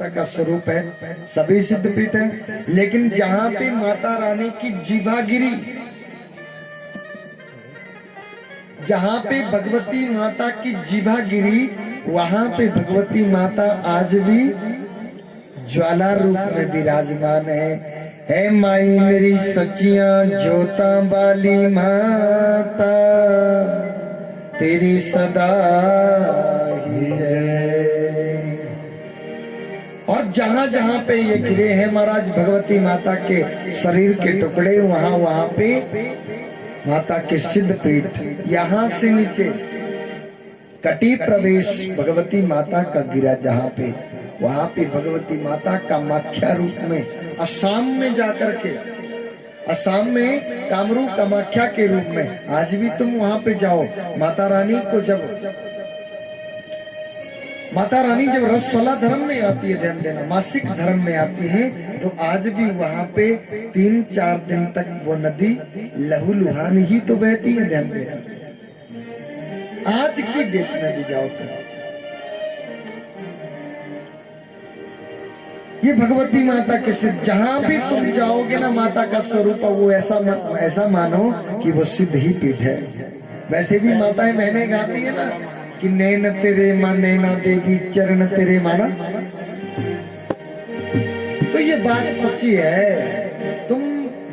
माता का स्वरूप है, सभी सिद्धपीठ है, लेकिन जहाँ पे माता रानी की जीवा गिरी, जहाँ पे भगवती माता की जीवा गिरी, वहां पे भगवती माता आज भी ज्वाला रूप में विराजमान है माई मेरी सचिया जोता वाली माता तेरी सदा ही जय। और जहां जहां पे ये गिरे हैं महाराज भगवती माता के शरीर के टुकड़े, वहां वहां पे माता के सिद्ध पीठ, यहाँ से नीचे कटी प्रवेश भगवती माता का गिरा, जहाँ पे वहां पे भगवती माता कामाख्या रूप में असम में जाकर के, असम में कामरू कामाख्या के रूप में आज भी तुम वहां पे जाओ। माता रानी जब रसवाला धर्म में आती है, ध्यान देना, मासिक धर्म में आती है, तो आज भी वहां पे 3-4 दिन तक वो नदी लहू लुहान ही तो बहती है। ध्यान देना, आज की डेट में भी जाओ तो ये भगवती माता के सिद्ध, जहां भी तुम जाओगे ना माता का स्वरूप, वो ऐसा मानो कि वो सिद्ध ही पीठ है। वैसे भी माताएं बहनें गाती है ना कि नैन तेरे माँ नैना देगी, चरण तेरे माना, तो ये बात सच्ची है। तुम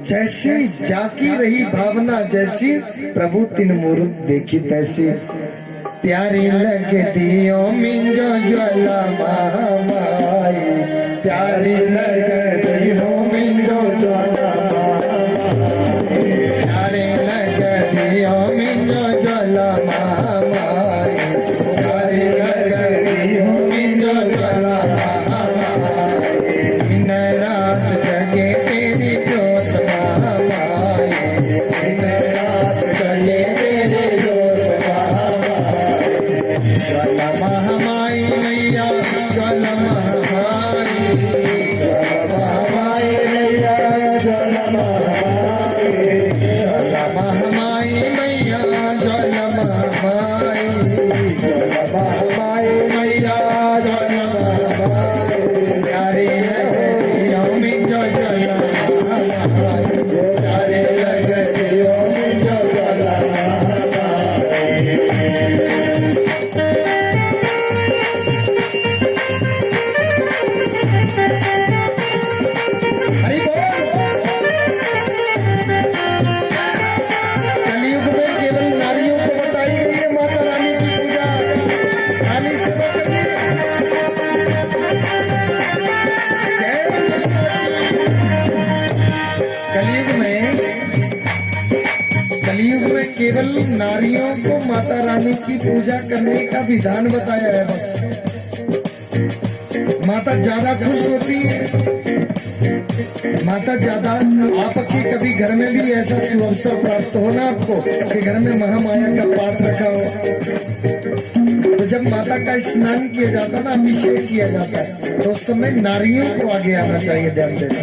जैसी जाकी रही भावना, जैसी प्रभु तिन मूर्त देखी तैसी, प्यारी लगती ओ मिंजो ज्वाला महामाई, प्यारी लगती हो मिंजो ज्वाला, प्यारी लगती हो मिंजो ज्वाला महामाई, प्यारी लगती हो मिंजो ज्वाला महामाई, दिन रात जगे तेरी जोत महामाई, दिन रात जगे तेरी जोत महामाई, ज्वाला महामाई मैया, ज्वाला महामाई, केवल नारियों को माता रानी की पूजा करने का विधान बताया है। बस माता ज्यादा खुश होती है, माता ज्यादा, आपकी कभी घर में भी ऐसा शुभ अवसर प्राप्त हो ना आपको कि घर में महामाया का पाठ रखा हो, तो जब माता का स्नान किया जाता ना, अभिषेक किया जाता है, तो उस समय नारियों को आगे आना चाहिए। ध्यान देना,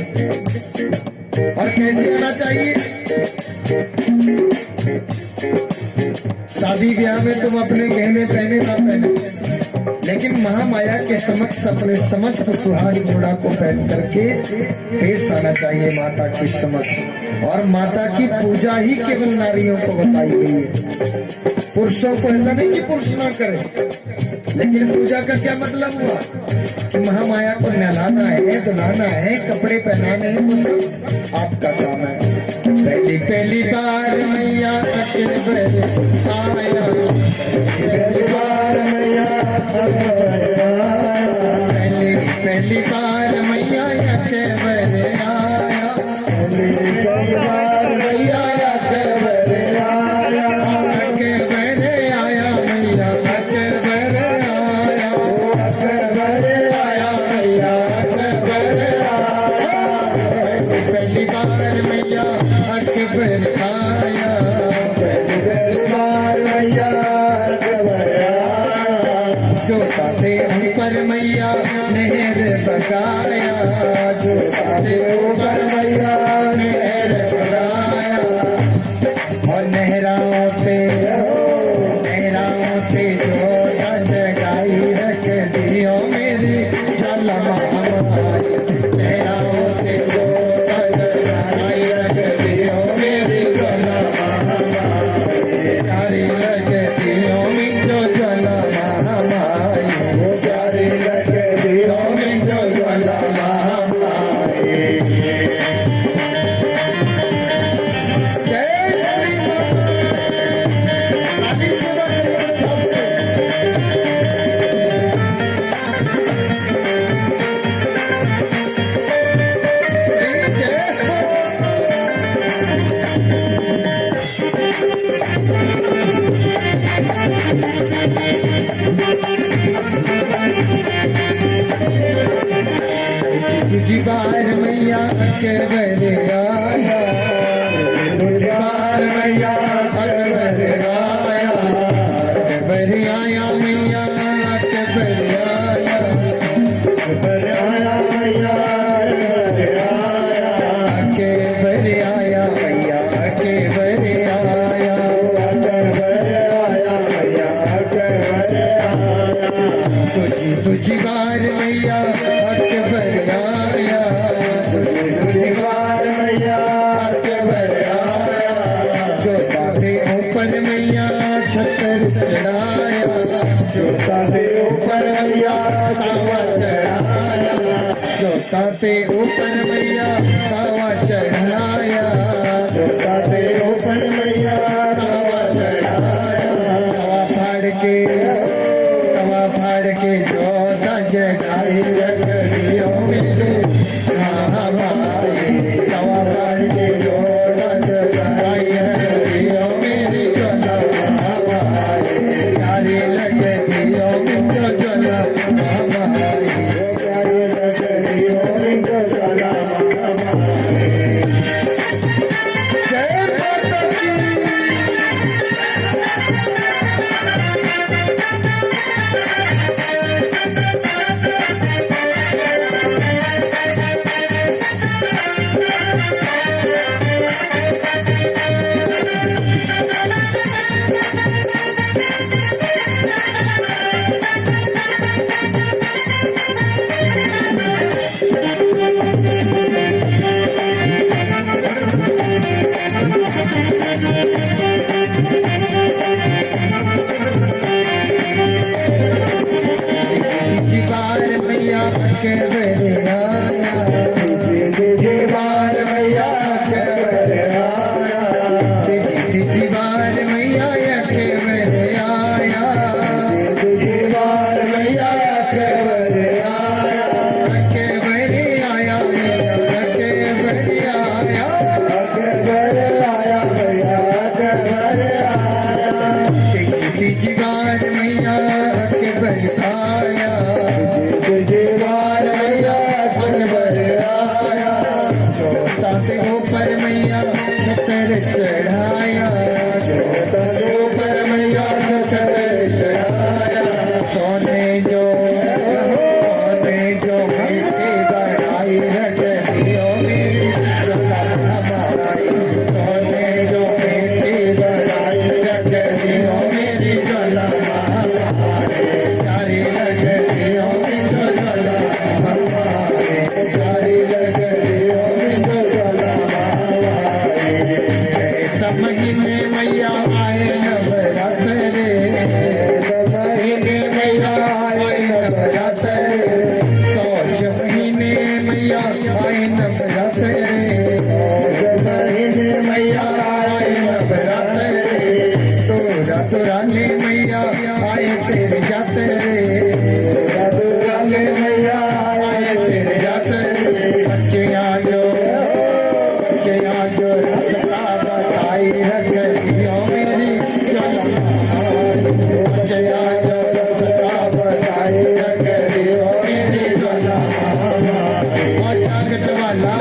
और कैसे आना चाहिए? शादी ब्याह में तुम अपने गहने पहने ना पहने, लेकिन महामाया के समक्ष अपने समस्त सुहाग जोड़ा को पहन करके पेश आना चाहिए माता की समक्ष। और माता की पूजा ही केवल नारियों को बताई गई है, पुरुषों को ऐसा नहीं कि पुरुष ना करे। लेकिन पूजा का क्या मतलब हुआ कि महामाया को नहलाना है, धुलाना है, कपड़े पहनाने हैं, तो सब आपका काम है। पहली पहली बार मैया आया, पहली बार मैया, पहली बार मैया आया, पहली बार मैया ऊपर मैया नहर बगाया, जो ऊपर मैया नहर बगाया, और नहराओं पे जो जगाई रख दियो मेरी ज्वाला। महामाई तेरा होते जो लगाई रखती हो मेरी ज्वाला महामाई प्यारी लगती हो मिंजो ज्वाला महामाई प्यारी लगती हो मिंजो ज्वाला महामाई जय श्री आदि तुझी बार मैया के बरे आया तुझी बार मैया के बरे आया के बरे आया मैया के बरे आया मैया के बरे आया मैया के बरे आया तुझी बार मैया के बरे आया तुझी बार मैया के बरे आया जो साथे ऊपर मैया छतर चढ़ाया जो साथे ऊपर मैया सावा चढ़ाया जो साथे ऊपर मैया सावा चढ़ाया जो साथे ऊपर मैया सावा चढ़ाया तवा फाड़ के जो जगाई रखियो मेरे महामाई तवा फाड़ के जो जगाई रखियो मेरी ज्वाला महामाई प्यारी लगतियो मिंजो ज्वाला महामाई प्यारी लगतियो मिंजो ज्वाला महामाई जय माता की के बरे आया तुझी बार मैया के बरे आया तुझी बार मैया के बरे आया तुझी बार मैया के बरे आया के बरे आया मैया के बरे आया के बरे आया मैया के बरे आया तुझी बार मैया के बरे आया तुझी बार मैया के बरे आया जो ताते ऊपर मैया छतर चढ़ाया जो ताते ऊपर मैया छतर चढ़ाया सोने जो मिट्टी बढ़ाई रखियो मेरी ज्वाला महामाई सोने जो मिट्टी बढ़ाई रखियो मेरी ज्वाला महामाई प्यारी लगतियो मिंजो ज्वाला महामाई प्यारी लगतियो मिंजो ज्वाला महामाई सब महीने मैया आए नवरात्रे सब महीने मैया आए नवरात्रे सौज महीने मैया आए नवरात्रे सौज महीने मैया आए नवरात्रे तुराने मैया आए तेरे जातरे तुराने मैया आए तेरे जातरे बच्चियां जो रास्ता बताई रखियो मेरी ज्वाला महामाई बच्चियां जो रास्ता बताई रखियो मेरी ज्वाला महामाई और जागत वाला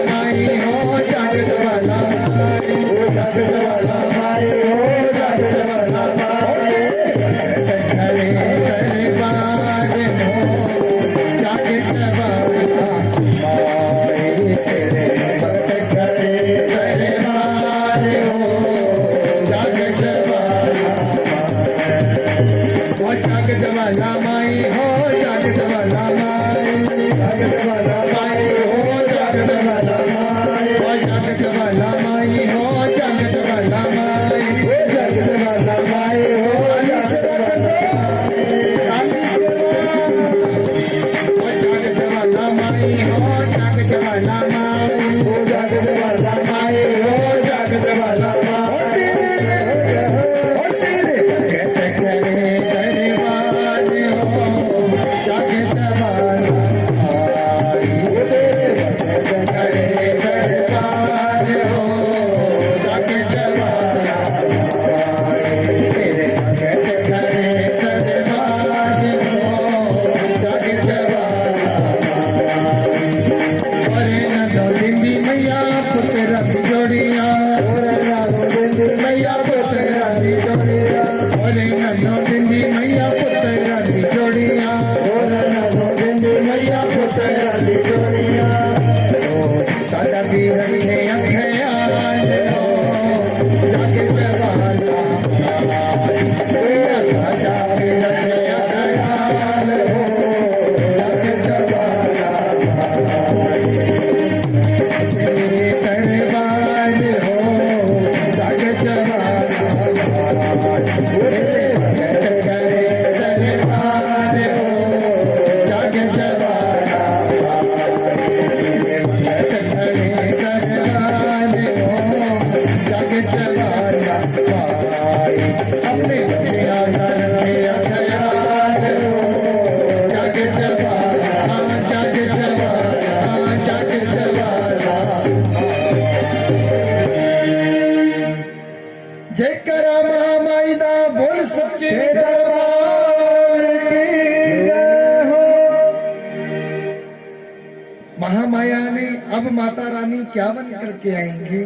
महामाया ने अब माता रानी क्या बन करके आएंगे?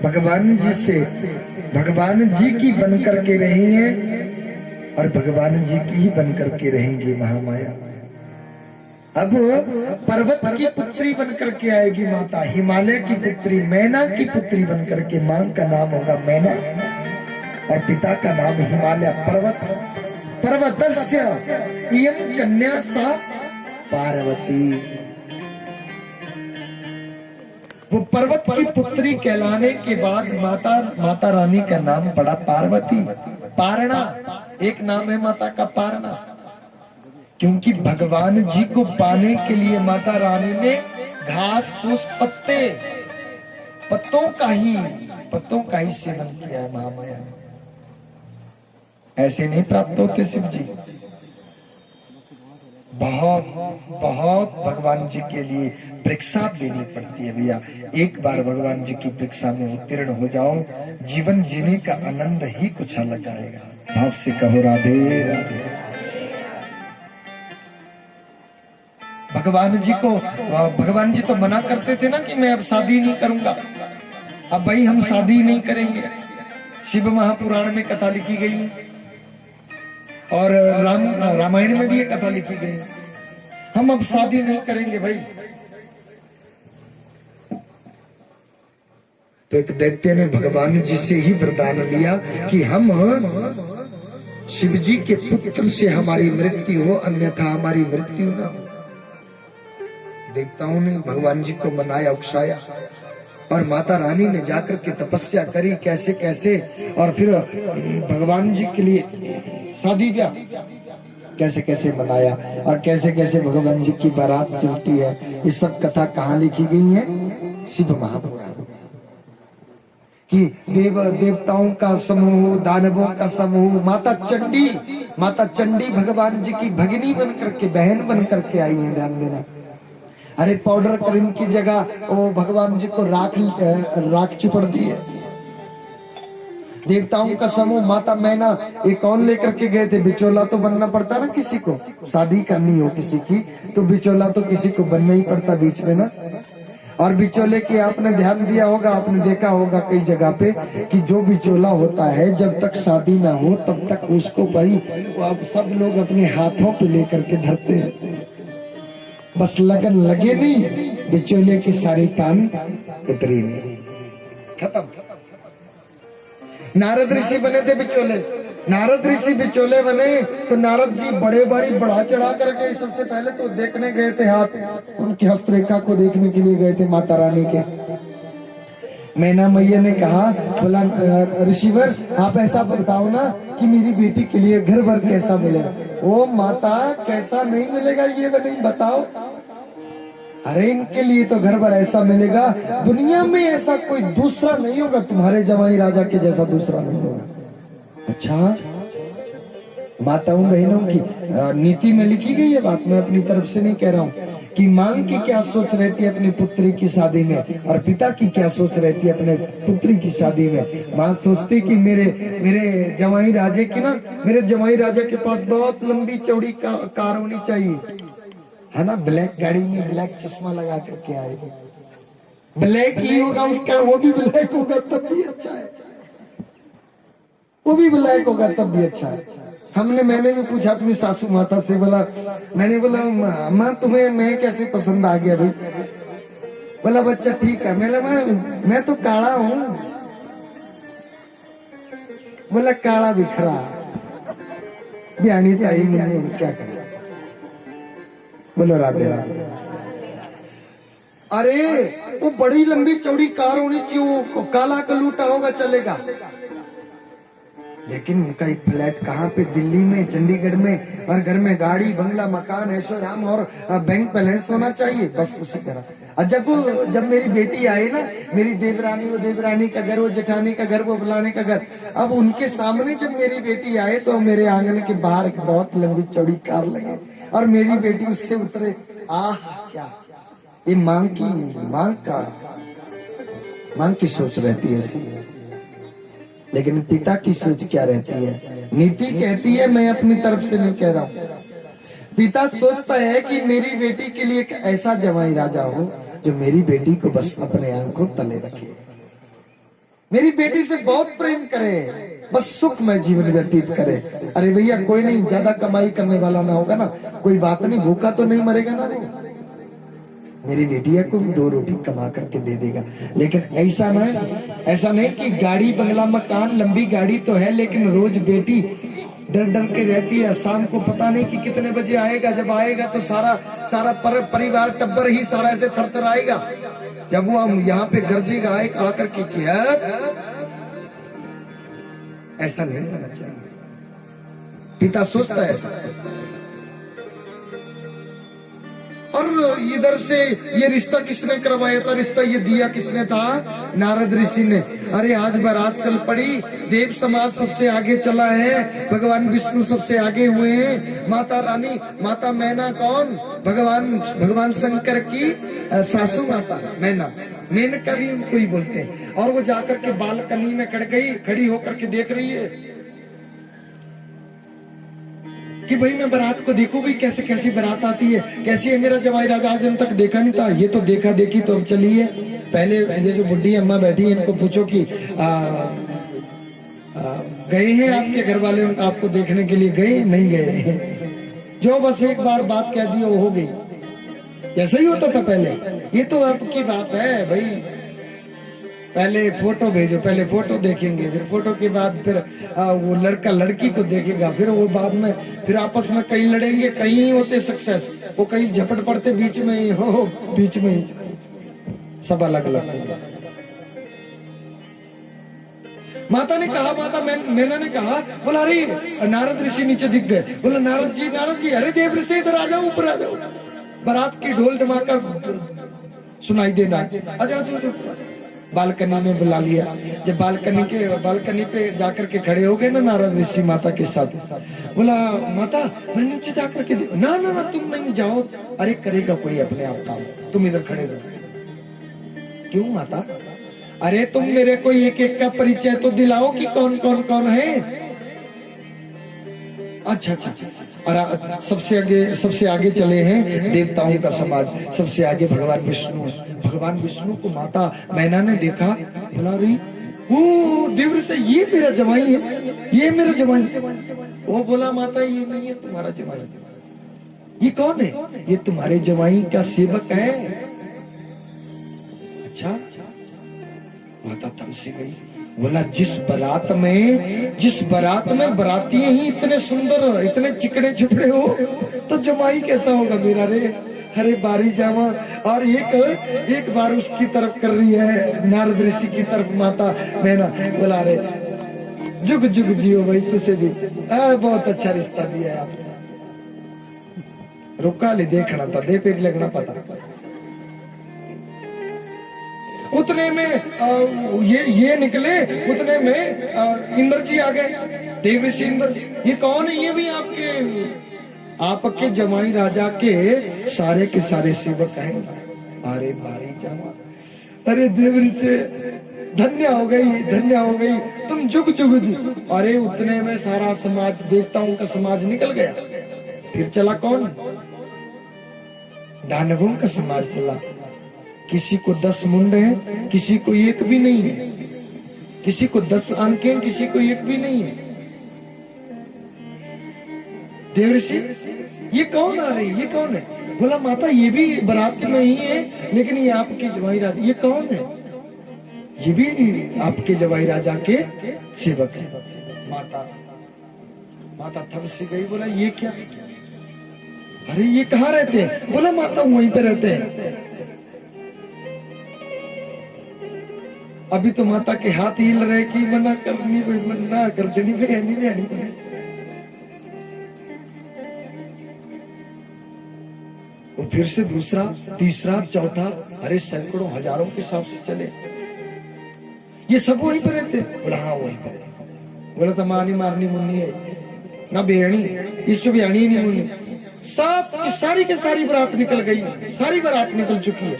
भगवान जी से, भगवान जी की बन करके रही हैं और भगवान जी की ही बन करके रहेंगी महामाया। अब पर्वत की पुत्री बन करके आएगी माता, हिमालय की पुत्री, मैना की पुत्री बन करके। मां का नाम होगा मैना और पिता का नाम हिमालय। पर्वतस्य इयं कन्या सा पार्वती। वो पर्वत की पुत्री कहलाने के बाद माता रानी का नाम पड़ा पार्वती। पारणा एक नाम है माता का, पारणा, क्योंकि भगवान जी को पाने के लिए माता रानी ने घास फूस पत्तों का ही सेवन किया है महामाया ने। ऐसे नहीं प्राप्त होते शिव जी। बहुत भगवान जी के लिए परीक्षा देनी पड़ती है भैया। एक बार भगवान जी की परीक्षा में उत्तीर्ण हो जाओ, जीवन जीने का आनंद ही कुछ अलग आएगा। भाव से कहो राधे राधे। भगवान जी तो मना करते थे ना कि मैं अब शादी नहीं करूंगा। अब भाई हम शादी नहीं करेंगे। शिव महापुराण में कथा लिखी गई है और रामायण में भी ये कथा लिखी गई है। हम अब शादी नहीं करेंगे भाई। तो एक दैत्य ने भगवान जी से ही वरदान लिया कि हम शिव जी के पुत्र से हमारी मृत्यु हो, अन्यथा हमारी मृत्यु ना हो। देवताओं ने भगवान जी को मनाया, उकसाया और माता रानी ने जाकर के तपस्या करी कैसे कैसे, और फिर भगवान जी के लिए शादी ब्याह कैसे कैसे मनाया और कैसे कैसे भगवान जी की बारात चलती है। ये सब कथा कहाँ लिखी गई है? शिव महापुराण। कि देवताओं का समूह, दानवों का समूह, माता चंडी भगवान जी की भगिनी बन करके, बहन बन करके आई है। ध्यान देना। अरे पाउडर क्रीम की जगह वो भगवान जी को राख चिपड़ दी है। देवताओं का समूह माता मैना, ये कौन लेकर के गए थे? बिचौला तो बनना पड़ता ना किसी को, शादी करनी हो किसी की तो बिचौला तो किसी को बनना ही पड़ता बीच में ना। और बिचौले की आपने ध्यान दिया होगा, आपने देखा होगा कई जगह पे कि जो बिचौला होता है जब तक शादी ना हो तब तक उसको भाई अब सब लोग अपने हाथों पे लेकर के धरते हैं। बस लगन लगे नहीं, बिचौले की सारी कान उतरी नहीं, खत्म। नारद ऋषि बने थे बिचौले। नारद ऋषि बिचौले बने तो नारद जी बड़े बढ़ा चढ़ा करके सबसे पहले तो देखने गए थे, हाथ उनकी हस्तरेखा को देखने के लिए गए थे माता रानी के। मैना मैया ने कहा, बोला ऋषिवर आप ऐसा बताओ ना कि मेरी बेटी के लिए घर भर कैसा मिलेगा। ओ माता कैसा नहीं मिलेगा ये नहीं बताओ। अरे इनके लिए तो घर भर ऐसा मिलेगा, दुनिया में ऐसा कोई दूसरा नहीं होगा, तुम्हारे जमाई राजा के जैसा दूसरा नहीं होगा। अच्छा, माताओं बहनों की नीति में लिखी गई है बात, मैं अपनी तरफ से नहीं कह रहा हूँ कि मां की क्या सोच रहती है अपनी पुत्री की शादी में और पिता की क्या सोच रहती है अपने पुत्री की शादी में। मां सोचती कि मेरे जमाई राजे की ना, मेरे जमाई राजा के पास बहुत लंबी चौड़ी कार होनी चाहिए, है ना, ब्लैक गाड़ी में ब्लैक चश्मा लगा करके आएगी। ब्लैक ही होगा उसका, वो भी ब्लैक होगा तब भी अच्छा है, वो भी ब्लैक होगा तब भी अच्छा है। मैंने भी पूछा अपनी सासू माता से, मैंने बोला माँ तुम्हें मैं कैसे पसंद आ गया भाई? बोला बच्चा ठीक है। मैं तो काला हूँ। बोला काला बिखरा बयानी तो आई मैंने क्या करें। बोलो राधे राधे। अरे वो बड़ी लंबी चौड़ी कार होनी चाहिए, वो काला कलूटा होगा चलेगा, लेकिन उनका एक फ्लैट कहाँ पे? दिल्ली में, चंडीगढ़ में, और घर में गाड़ी बंगला मकान ऐशोराम और बैंक बैलेंस होना चाहिए। बस उसी तरह। और जब मेरी बेटी आई ना, मेरी देवरानी, वो देवरानी का घर, वो जेठानी का घर, वो फलाने का घर, अब उनके सामने जब मेरी बेटी आए तो मेरे आंगन के बाहर एक बहुत लंबी चौड़ी कार लगे और मेरी बेटी उससे उतरे। आह क्या ये मां की सोच रहती है ऐसी, लेकिन पिता की सोच क्या रहती है? नीति कहती है, मैं अपनी तरफ से नहीं कह रहा हूं, पिता सोचता है कि मेरी बेटी के लिए एक ऐसा जवाई राजा हो जो मेरी बेटी को बस अपने आंखों तले रखे, मेरी बेटी से बहुत प्रेम करे, बस सुखमय जीवन व्यतीत करे। अरे भैया कोई नहीं, ज्यादा कमाई करने वाला ना होगा ना, कोई बात नहीं, भूखा तो नहीं मरेगा ना वो, मेरी बेटिया को भी 2 रोटी कमा करके दे देगा। लेकिन ऐसा नहीं कि गाड़ी बंगला मकान लंबी गाड़ी तो है, लेकिन रोज बेटी डर डर के रहती है। शाम को पता नहीं कि कितने बजे आएगा, जब आएगा तो सारा परिवार टब्बर ही सारा ऐसे थरथर आएगा। जब वो हम यहाँ पे गरजेगा आकर के किया, ऐसा नहीं होना चाहिए। पिता सोचता है ऐसा। और इधर से ये रिश्ता किसने करवाया था? रिश्ता ये दिया किसने था? नारद ऋषि ने। अरे आज बारात चल पड़ी, देव समाज सबसे आगे चला है, भगवान विष्णु सबसे आगे हुए हैं, माता रानी माता मैना कौन? भगवान शंकर की सासू माता मैना, मेनका भी उनको ही बोलते हैं। और वो जाकर के बालकनी में खड़ी होकर के देख रही है कि भाई मैं बारात को देखूं भी, कैसे कैसी बारात आती है, कैसी है मेरा जवाई राजा, आज दिन तक देखा नहीं था। ये तो देखा देखी तो अब चली है। पहले ये जो बुढ़ी अम्मा बैठी है इनको पूछो कि गए हैं आपके घर वाले आपको देखने के लिए? गए नहीं गए, जो बस एक बार बात कह दी वो हो गई। ऐसा ही होता था पहले, ये तो आपकी बात है भाई। पहले फोटो भेजो, पहले फोटो देखेंगे, फिर फोटो के बाद फिर वो लड़का लड़की को देखेगा, फिर वो बाद में फिर आपस में कई लड़ेंगे, कई होते सक्सेस, वो कई झपट पड़ते बीच में ही हो, बीच में ही सब अलग अलग हो गया। माता ने कहा, मैंने ने कहा, बोला अरे नारद ऋषि नीचे दिख गए। बोला नारद जी, अरे देव ऋषि इधर आ जाओ, ऊपर आ जाओ, बारात की ढोल धमाका सुनाई देना। अच्छा बालकनी में बुला लिया। जब बालकनी पे जाकर के खड़े हो गए ना नारद ऋषि माता के साथ, बोला माता मैं नीचे जाकर के ना तुम नहीं जाओ। अरे करेगा कोई अपने आप काम, तुम इधर खड़े रहो। क्यों माता? अरे तुम मेरे को एक का परिचय तो दिलाओ कि कौन है। अच्छा, और सबसे आगे चले हैं देवताओं का समाज, सबसे आगे भगवान विष्णु को माता मैना ने देखा। बोला रही वो देव से, ये मेरा जवाई है, ये मेरा जवाई। वो बोला माता ये नहीं है तुम्हारा जवाई। ये कौन है? ये तुम्हारे जवाई का सेवक है। अच्छा, माता थम से गई। बोला जिस बारात में बराती ही इतने सुंदर, इतने चिकड़े छुपड़े हो, तो जमाई कैसा होगा मेरा रे? अरे बारी जावा। और एक बार उसकी तरफ कर रही है, नारद ऋषि की तरफ माता मैना। बोला रे जुग जुग जियो भाई, तुझे भी बहुत अच्छा रिश्ता दिया है आपने। रुका ले देखना था, दे पेग लगना पता। उतने में ये निकले, उतने में इंद्र जी आ गए, देव ऋषि इंद्र। ये कौन है? ये भी आपके जमाई राजा के सारे सेवक हैं। अरे बारी जावा, अरे देव ऋषि धन्य हो गई, तुम जुग जुग जी। अरे उतने में सारा समाज, देवताओं का समाज निकल गया। फिर चला कौन? दानवों का समाज चला। किसी को 10 मुंड है, किसी को एक भी नहीं है, किसी को 10 आंखें, किसी को एक भी नहीं है। देव ऋषि ये कौन आ रही, ये कौन है? बोला माता ये भी बारात में ही है, लेकिन ये आपके जवाई राजा। ये कौन है? ये भी आपके जवाई राजा के सेवक है। माता थम से गई। बोला ये क्या? अरे ये कहाँ रहते हैं? बोला माता वहीं पे रहते हैं। अभी तो माता के हाथ हिल रहे कि मना करनी, कोई मना कर देनी, नहीं। और फिर से दूसरा, तीसरा, चौथा, अरे सैकड़ों हजारों के हिसाब से चले। ये सब वहीं पर रहते? बोला हाँ वहीं पर। बोला तो मानी मारनी मुन्नी है ना, बेहनी, इससे बेहनी ही नहीं मुन्नी। सब सारी के सारी बारात निकल गई, सारी बारात निकल चुकी है।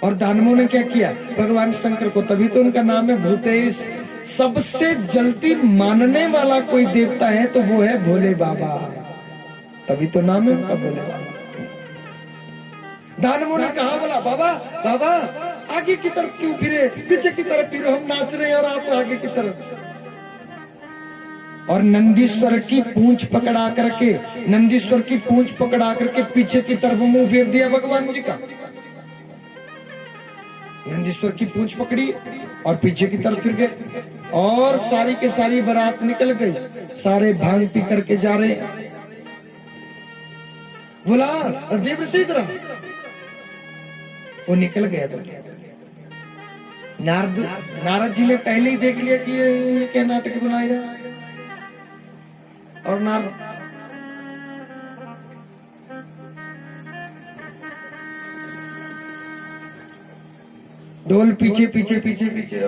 और दानवों ने क्या किया? भगवान शंकर को, तभी तो उनका नाम है भूतेश। सबसे जल्दी मानने वाला कोई देवता है तो वो है भोले बाबा। तभी तो नाम है उनका भोले बाबा। दानवों ने कहा, बोला बाबा बाबा आगे की तरफ क्यों फिरे, पीछे की तरफ फिरो, हम नाच रहे हैं और आप आगे की तरफ। और नंदीश्वर की पूंछ पकड़ा करके, नंदीश्वर की पूंछ पकड़ा करके पीछे की तरफ मुंह फेर दिया भगवान जी का। नंदीश्वर की पूंछ पकड़ी और पीछे की तरफ फिर गए और सारी के सारी बारात निकल गई। सारे भांग पी करके जा रहे हैं। बोला देवर्षि इधर, वो निकल गया। तो नारद जी ने पहले ही देख लिया कि ये क्या नाटक बनाया रहा है। और नारद ढोल पीछे पीछे पीछे पीछे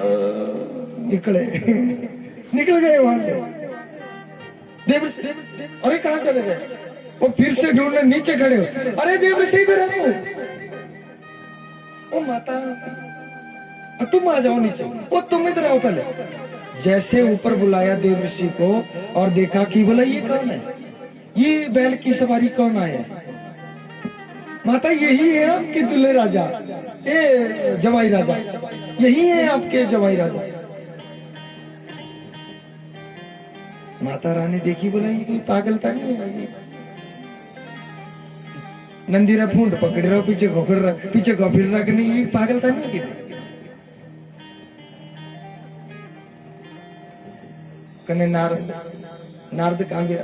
निकल गए वहां से। देवर्षि, अरे कहां चले गए? वो फिर से ढूंढने नीचे खड़े हो। अरे देवर्षि इधर आओ। ओ माता तुम आ जाओ नीचे। वो तुम इधर आओ पहले। जैसे ऊपर बुलाया देवर्षि को और देखा कि बोला ये कौन है, ये बैल की सवारी कौन आया है? माता यही है आपके दूल्हे राजा, ये जवाई राजा, यही है आपके जवाई राजा। माता रानी देखी, बोला ये कोई पागलता नहीं है। नंदीरा फूंड पकड़ रहा, पीछे घोखर रहा, पीछे फिर रहा कि नहीं, ये पागलता नहीं है। कने नारद कहां गया?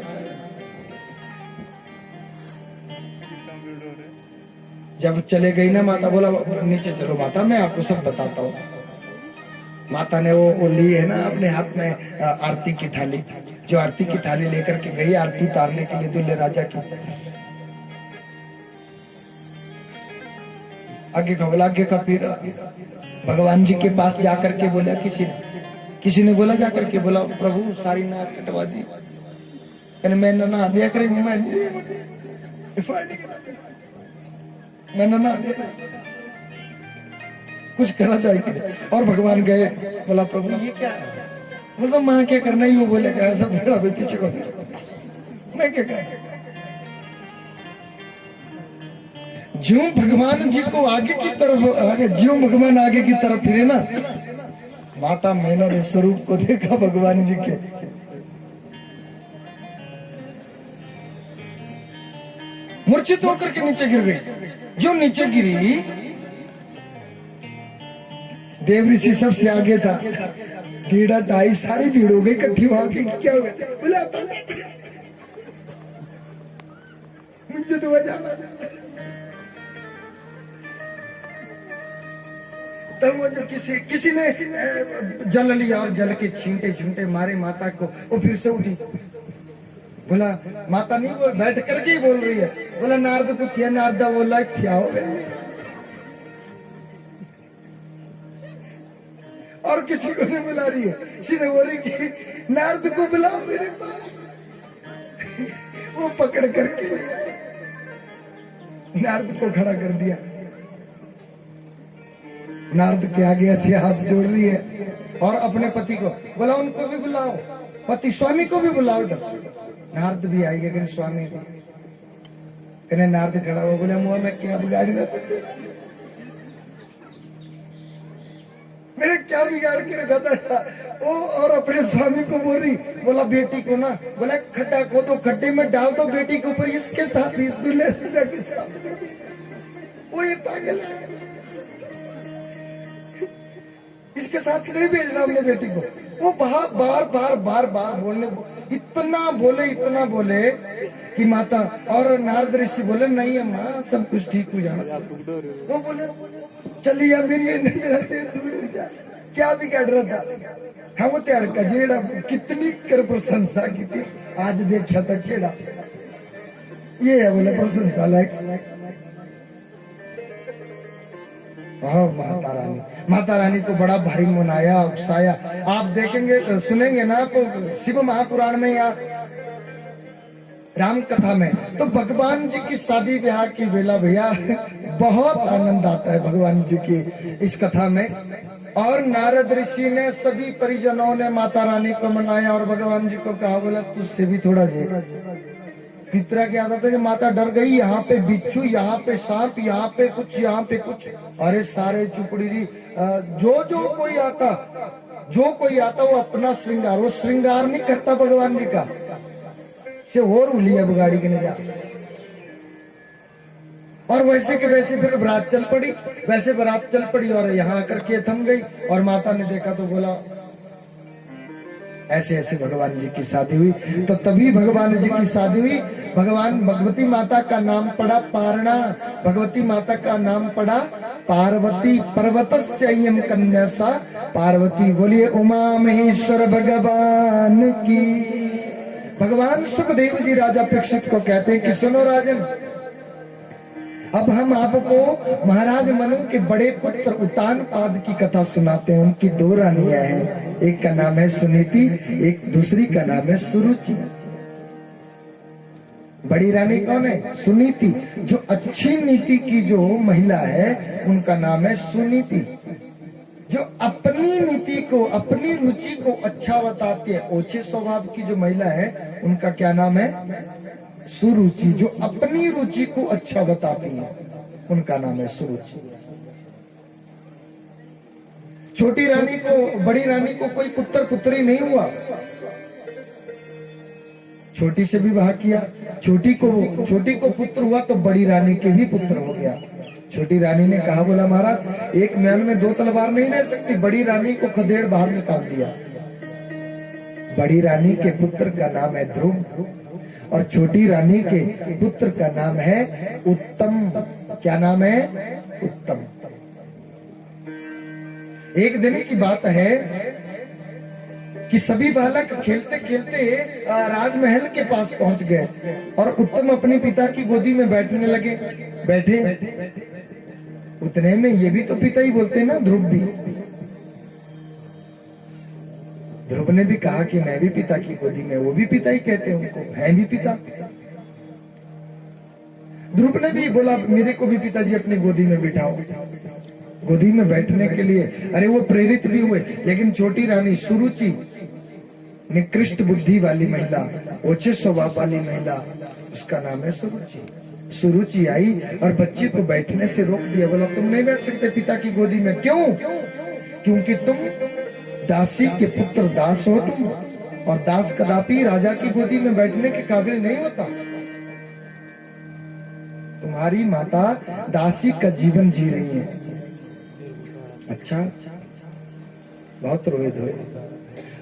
जब चले गई ना माता, बोला नीचे चलो माता, मैं आपको सब बताता हूँ। माता ने वो ली है ना अपने हाथ में आरती की थाली, जो आरती की थाली लेकर के गई आरती उतारने के लिए दूल्हे राजा की। आगे का बोला, आगे का फिर भगवान जी के पास जाकर के बोला, किसी ने बोला जाकर के, बोला प्रभु सारी नाक कटवा दी। कहने मैं नहा दिया करेंगे, मैं नहा दिया, कुछ करा जाए। और भगवान गए, बोला प्रभु ये क्या है? बोला माँ क्या करना ही, वो बोले सब मेरा पीछे को, मैं क्या कर। ज्यों भगवान जी को आगे की तरफ, ज्यों भगवान आगे की तरफ फिरे ना, माता मैंने ने स्वरूप को देखा भगवान जी के। मूर्छित होकर के नीचे गिर गई। जो नीचे गिरी, देवऋषि सबसे आगे था। 1.5 सारी भीड़ हो गई इकट्ठी वहां की। क्या हो गया? बोला मुझे तो जाना। तब वो जो किसी ने जल लिया और जल के छींटे छींटे मारे माता को। वो फिर से उठी। बोला माता नहीं बोल, बैठ करके ही बोल रही है। बोला नारद को किया, नारदा बोला क्या हो गया? और किसी को नहीं बुला रही है, सीधे बोल रही कि नारद को बुलाओ मेरे पास। वो पकड़ करके नारद को खड़ा कर दिया। नारद के आगे ऐसे हाथ जोड़ रही है और अपने पति को बोला उनको भी बुलाओ, पति स्वामी को भी बुलाओ। नारद भी आएगा कि स्वामी भी। कहने नारद खड़ा हो, बोला मुआ मैं क्या बिगाड़ रहा, मेरे क्या बिगाड़ के रखा था वो। और अपने स्वामी को बोल रही, बोला बेटी को ना, बोला खड्डा को तो खड्डे में डाल दो बेटी के ऊपर, इसके साथ इस दूल्हे राजा के साथ। वो ये पागल है, इसके साथ नहीं भेजना हमने बेटी को। वो बार बार बोलने, इतना बोले कि माता और नारद ऋषि बोले नहीं अम्मा सब कुछ ठीक हो जाना। वो बोले चलिए क्या बिगाड़ रहा था? हाँ वो त्यार का जेड़ा कितनी कर प्रशंसा की थी, आज देखा था केड़ा। ये है बोले प्रशंसा लायक। माता रानी को बड़ा भारी मनाया, उकसाया। आप देखेंगे सुनेंगे ना तो शिव महापुराण में या राम कथा में, तो भगवान जी की शादी ब्याह की बेला भैया बहुत आनंद आता है भगवान जी की इस कथा में। और नारद ऋषि ने सभी परिजनों ने माता रानी को मनाया और भगवान जी को कहा, बोला तुझसे भी थोड़ा पितरा क्या आता था कि माता डर गई, यहाँ पे बिच्छू, यहाँ पे सांप, यहाँ पे कुछ, यहाँ पे कुछ। अरे सारे चुपड़ी जी, जो कोई आता वो अपना श्रृंगार, वो श्रृंगार नहीं करता भगवान जी का, से और उलिया बगाड़ी के नहीं जा। और वैसे के वैसे फिर बारात चल पड़ी, वैसे बारात चल पड़ी और यहाँ आकर के थम गई। और माता ने देखा तो बोला ऐसे ऐसे भगवान जी की शादी हुई। तो तभी भगवान जी की शादी हुई। भगवान भगवती माता का नाम पड़ा पारणा, भगवती माता का नाम पड़ा पार्वती। पर्वतस्ययं कन्या सा पार्वती। बोलिए उमा महेश्वर भगवान की। भगवान सुखदेव जी राजा परीक्षित को कहते हैं कि सुनो राजन, अब हम आपको महाराज मनु के बड़े पुत्र उत्तानपाद की कथा सुनाते हैं। उनकी दो रानियां हैं, एक का नाम है सुनीति, एक दूसरी का नाम है सुरुचि। बड़ी रानी कौन है? सुनीति। जो अच्छी नीति की जो महिला है उनका नाम है सुनीति। जो अपनी नीति को, अपनी रुचि को अच्छा बताती है, ओछे स्वभाव की जो महिला है उनका क्या नाम है? सुरुचि। जो अपनी रुचि को अच्छा बताती है उनका नाम है सुरुचि। छोटी रानी को, बड़ी रानी को कोई पुत्र पुत्री नहीं हुआ, छोटी से विवाह किया। छोटी को पुत्र हुआ तो बड़ी रानी के भी पुत्र हो गया। छोटी रानी ने कहा, बोला महाराज एक महल में दो तलवार नहीं रह सकती। बड़ी रानी को खदेड़ बाहर निकाल दिया। बड़ी रानी के पुत्र का नाम है ध्रुव और छोटी रानी के पुत्र का नाम है उत्तम। क्या नाम है? उत्तम। एक दिन की बात है कि सभी बालक खेलते खेलते राजमहल के पास पहुंच गए और उत्तम अपने पिता की गोदी में बैठने लगे। बैठे उतने में ये भी तो पिता ही बोलते हैं ना, ध्रुव भी। ध्रुव ने भी कहा कि मैं भी पिता की गोदी में, वो भी पिता ही कहते हैं उनको, है भी पिता। ध्रुव ने भी बोला मेरे को भी पिताजी अपनी गोदी में बिठाओ। गोदी में बैठने के लिए अरे वो प्रेरित भी हुए। लेकिन छोटी रानी सुरुचि, निकृष्ट बुद्धि वाली महिला, ओछे स्वभाव वाली महिला, उसका नाम है सुरुचि। सुरुचि आई और बच्चे को बैठने से रोक दिया। बोला तुम नहीं बैठ सकते पिता की गोदी में। क्यों? क्योंकि तुम दासी के पुत्र दास हो तुम, और दास कदापि राजा की गोदी में बैठने के काबिल नहीं होता। तुम्हारी माता दासी का जीवन जी रही है। अच्छा, बहुत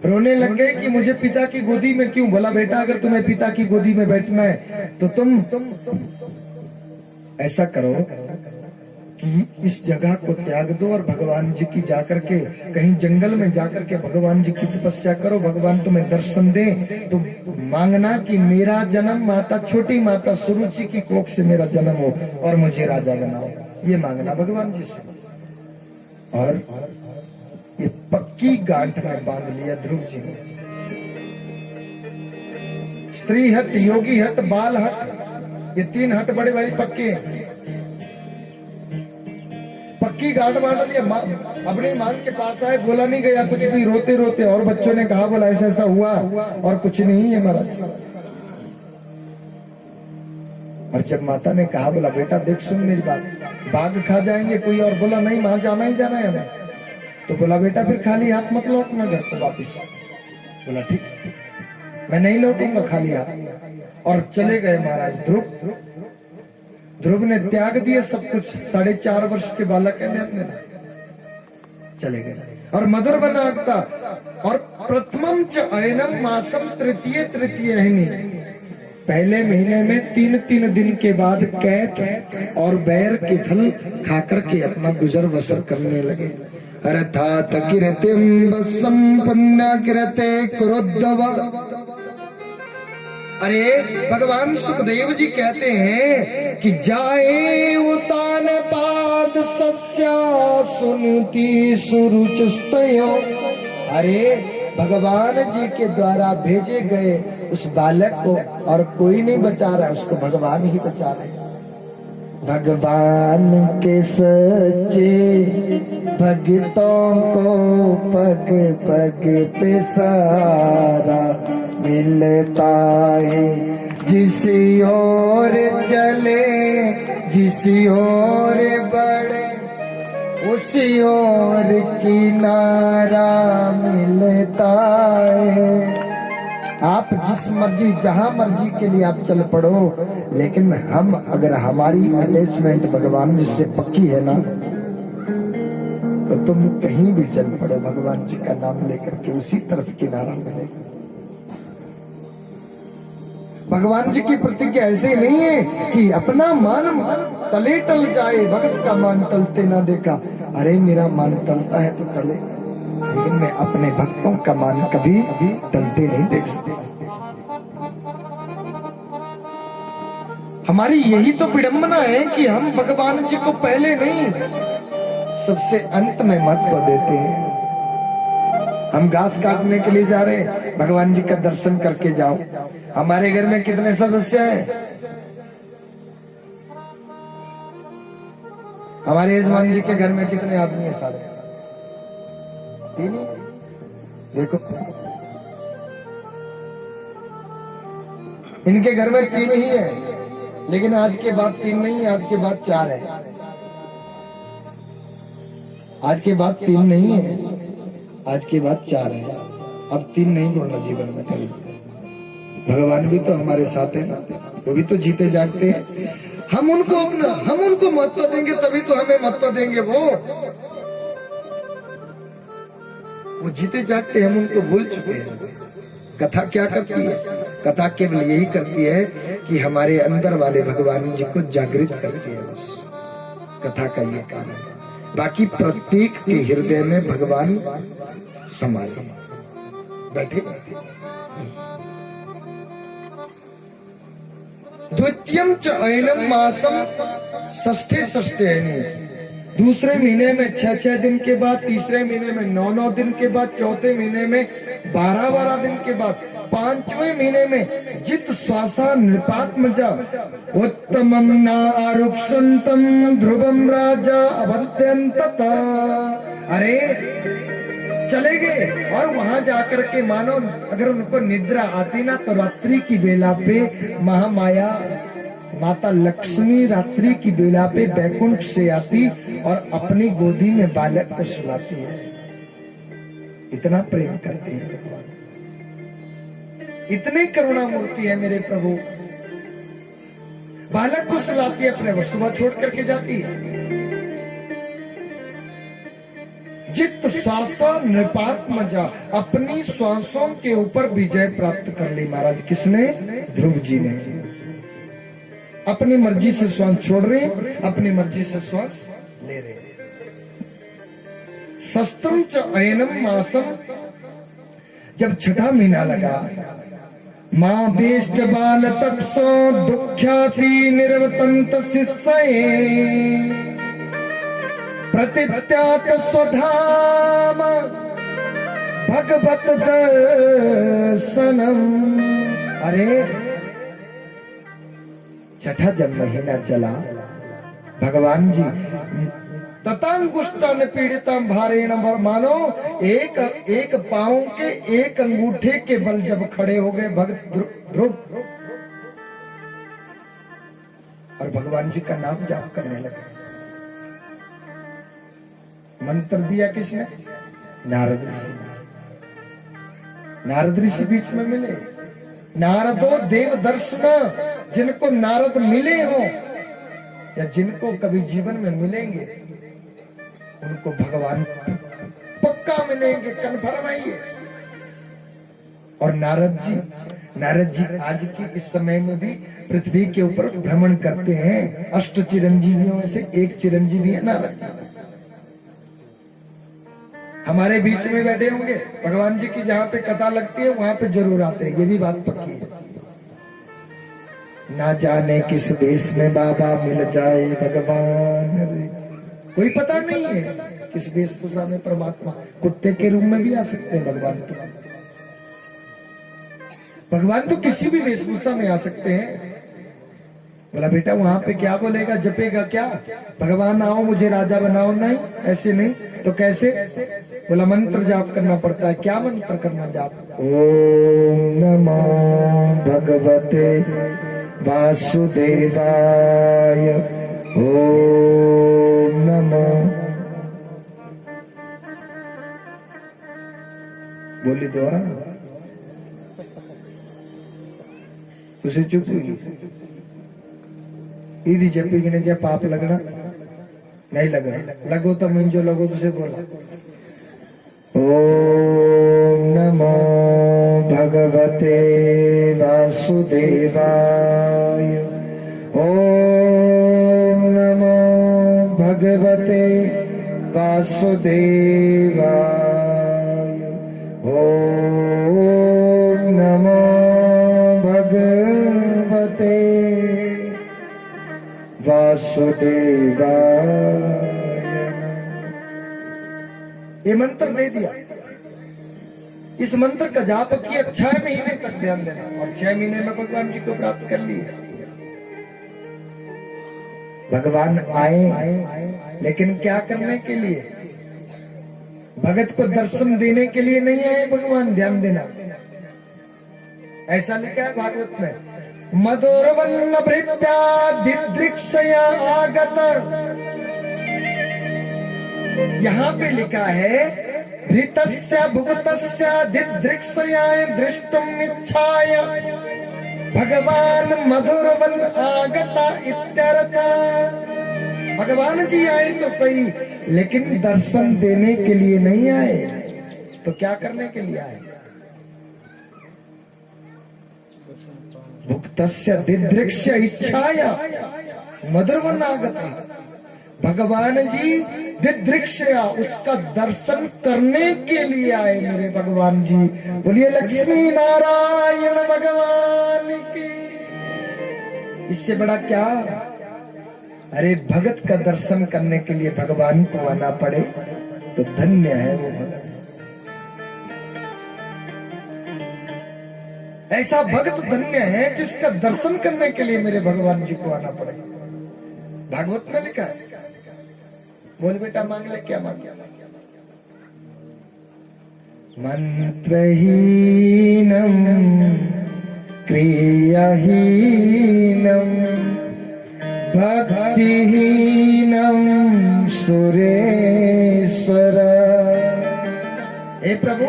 रोने लग गए कि मुझे पिता की गोदी में क्यों? बोला बेटा अगर तुम्हें पिता की गोदी में बैठना है तो तुम ऐसा करो कि इस जगह को त्याग दो और भगवान जी की जाकर के कहीं जंगल में जाकर के भगवान जी की तपस्या करो। भगवान तुम्हें दर्शन दे तो मांगना कि मेरा जन्म माता, छोटी माता सुरुचि की कोख से मेरा जन्म हो और मुझे राजा बनाओ। ये मांगना भगवान जी से। और ये पक्की गांठ में बांध लिया ध्रुव जी ने। स्त्री हट, योगी हट, बाल हट, ये तीन हट बड़े भाई पक्के हैं। पक्की गांठ बांध लिया। अपनी मां के पास आए, बोला नहीं गया कुछ भी, रोते रोते। और बच्चों ने कहा बोला ऐसा ऐसा हुआ और कुछ नहीं है महाराज। और जब माता ने कहा बोला बेटा देख सुन मेरी बात, बाघ खा जाएंगे कोई, और बोला नहीं मां जाना ही जाना है हमें। तो बोला बेटा फिर खाली हाथ मत लौटना घर को वापिस। बोला ठीक, मैं नहीं लौटूंगा खाली हाथ। और चले गए महाराज ध्रुव। ध्रुव ने त्याग दिया सब कुछ। 4.5 वर्ष के बालक है अपने, चले गए। और मधुर बनाता और प्रथमम च अयनम मासम तृतीय पहले महीने में 3 दिन के बाद कैथ और बैर के फल खाकर के अपना गुजर बसर करने लगे। अर्थात कीर्तिम संपन्न कीर्ते क्रोद्धव। अरे भगवान सुखदेव जी कहते हैं कि जाए उतान पाद सस्या सुनती सुरुचिस्तयो। अरे भगवान जी के द्वारा भेजे गए उस बालक को और कोई नहीं बचा रहा, उसको भगवान ही बचा रहे। भगवान के सच्चे भक्तों को पग पग पे सहारा मिलता है। जिस ओर चले जिस ओर बढ़े उस ओर किनारा मिलता है। आप जिस मर्जी जहां मर्जी के लिए आप चल पड़ो, लेकिन हम अगर हमारी अटैचमेंट भगवान जिससे पक्की है ना, तो तुम कहीं भी चल पड़ो भगवान जी का नाम लेकर के उसी तरफ किनारा मिलेगा। भगवान जी की प्रतिज्ञा ऐसे नहीं है कि अपना मान तले टल जाए भगत का मान टलते ना देखा। अरे मेरा मान टलता है तो टले, लेकिन मैं अपने भक्तों का मान कभी टलते नहीं देख सकते। हमारी यही तो विडंबना है कि हम भगवान जी को पहले नहीं सबसे अंत में महत्व देते हैं। हम घास काटने के लिए जा रहे हैं, भगवान जी का दर्शन करके जाओ। हमारे घर में कितने सदस्य हैं? हमारे यजमान जी के घर में कितने आदमी हैं? सारे तीन ही। देखो इनके घर में तीन ही है, लेकिन आज के बाद तीन नहीं, आज के बाद चार है। आज के बाद तीन नहीं है, आज के बाद चार है। अब तीन नहीं बोलना जीवन में कभी। भगवान भी तो हमारे साथ है ना, वो भी तो जीते जागते हैं। हम उनको महत्व देंगे तभी तो हमें महत्व देंगे। वो जीते जागते, हम उनको भूल चुके हैं। कथा क्या करती है? कथा केवल यही करती है कि हमारे अंदर वाले भगवान जी को जागृत करती है। बस कथा का ये काम है। बाकी प्रत्येक के हृदय में भगवान समाये बैठे। द्वितीयम च ऐनम मासम षष्ठे षष्ठे, दूसरे महीने में 6-6 दिन के बाद, तीसरे महीने में 9-9 दिन के बाद, चौथे महीने में 12-12 दिन के बाद, पांचवें महीने में जित श्वासा नृपात्मजा उत्तमम न आरुक्षंतम ध्रुवम राजा अवत्यंतता। अरे चले गए और वहां जाकर के मानो अगर उनको निद्रा आती ना, तो रात्रि की बेला पे महामाया माता लक्ष्मी रात्रि की बेला पे बैकुंठ से आती और अपनी गोदी में बालक को सुलाती है। इतना प्रेम करती है भगवान, इतनी करुणा मूर्ति है मेरे प्रभु। बालक को सुलाती है, अपने सुबह छोड़ करके जाती है। जित श्वासा नृपात्मजा, अपनी श्वासों के ऊपर विजय प्राप्त कर ली। महाराज किसने? ध्रुव जी ने। अपनी मर्जी से श्वास छोड़ रहे, अपनी मर्जी से श्वास ले रहे। षष्ठम च ऐनम मासम, जब छठा महीना लगा, माँ बेष्ट बाल तपसो दुख्याति निर्वतंत शिष्य प्रतित्यात स्वधाम भगवत दर्शनम। अरे छठा जब महीना चला, भगवान जी ततांगुष्टा ने पीड़ितम भारेण, मानो एक पांव के एक अंगूठे के बल जब खड़े हो गए भक्त ध्रुव, और भगवान जी का नाम जाप करने लगे। मंत्र दिया किसने? नारद ऋषि। नारद ऋषि बीच में मिले। नारदो देव दर्शन, जिनको नारद मिले हो या जिनको कभी जीवन में मिलेंगे, उनको भगवान पक्का मिलेंगे, कन्फर्म है ये। और नारद जी आज के इस समय में भी पृथ्वी के ऊपर भ्रमण करते हैं। अष्ट चिरंजीवियों में से एक चिरंजीवी है नारद। हमारे बीच में बैठे होंगे, भगवान जी की जहाँ पे कथा लगती है वहां पे जरूर आते हैं, ये भी बात पक्की है। ना जाने किस देश में बाबा मिल जाए भगवान, कोई पता नहीं है किस वेशभूषा में परमात्मा। कुत्ते के रूप में भी आ सकते हैं भगवान तो किसी भी वेशभूषा में आ सकते हैं। बोला बेटा वहां पे क्या बोलेगा, जपेगा क्या, भगवान आओ मुझे राजा बनाओ, नहीं ऐसे नहीं, तो कैसे? बोला मंत्र जाप करना पड़ता है। क्या मंत्र करना जाप? ओम नमो भगवते वासुदेवाय, ओम नमो, बोली दोबारा, तुझे चुप हुई, ईदी जपी ने क्या पाप लगना? नहीं लगना, लगो तो मंजो, लगो तुझे बोला ओम नमो भगवते वासुदेवाय, ओम नमो भगवते वासुदेवाय, ओम नमो भगवते वासुदेवाय। ये मंत्र दे दिया। इस मंत्र का जाप किया 6 महीने तक, ध्यान देना, और 6 महीने में भगवान जी को प्राप्त कर लिया। भगवान आए, लेकिन क्या करने के लिए? भगत को दर्शन देने के लिए नहीं आए भगवान, ध्यान देना। ऐसा लिखा है भागवत में, मधुरवन्न भृत्या दिदृक्षया आगत। यहाँ पे लिखा है भृतस्य भुगतस्य दिदृक्षया दृष्टुम इच्छाय भगवान मधुरवन आगता इत्यर्थ। भगवान जी आए तो सही, लेकिन दर्शन देने के लिए नहीं आए, तो क्या करने के लिए आए? भुक्तस्य दिदृक्ष्य इच्छाया मधुरवन आगता। भगवान जी दिदृक्षया, उसका दर्शन करने के लिए आए मेरे भगवान जी। बोलिए लक्ष्मी नारायण भगवान की। इससे बड़ा क्या? अरे भगत का दर्शन करने के लिए भगवान को आना पड़े तो धन्य है वो भगत। ऐसा भगत धन्य है जिसका दर्शन करने के लिए मेरे भगवान जी को आना पड़े। भागवत में लिखा है। बोल बेटा, मांग ले, क्या मांग? मंत्रहीनम क्रियाहीनम भक्तिहीनम सुरेश्वर। हे प्रभु,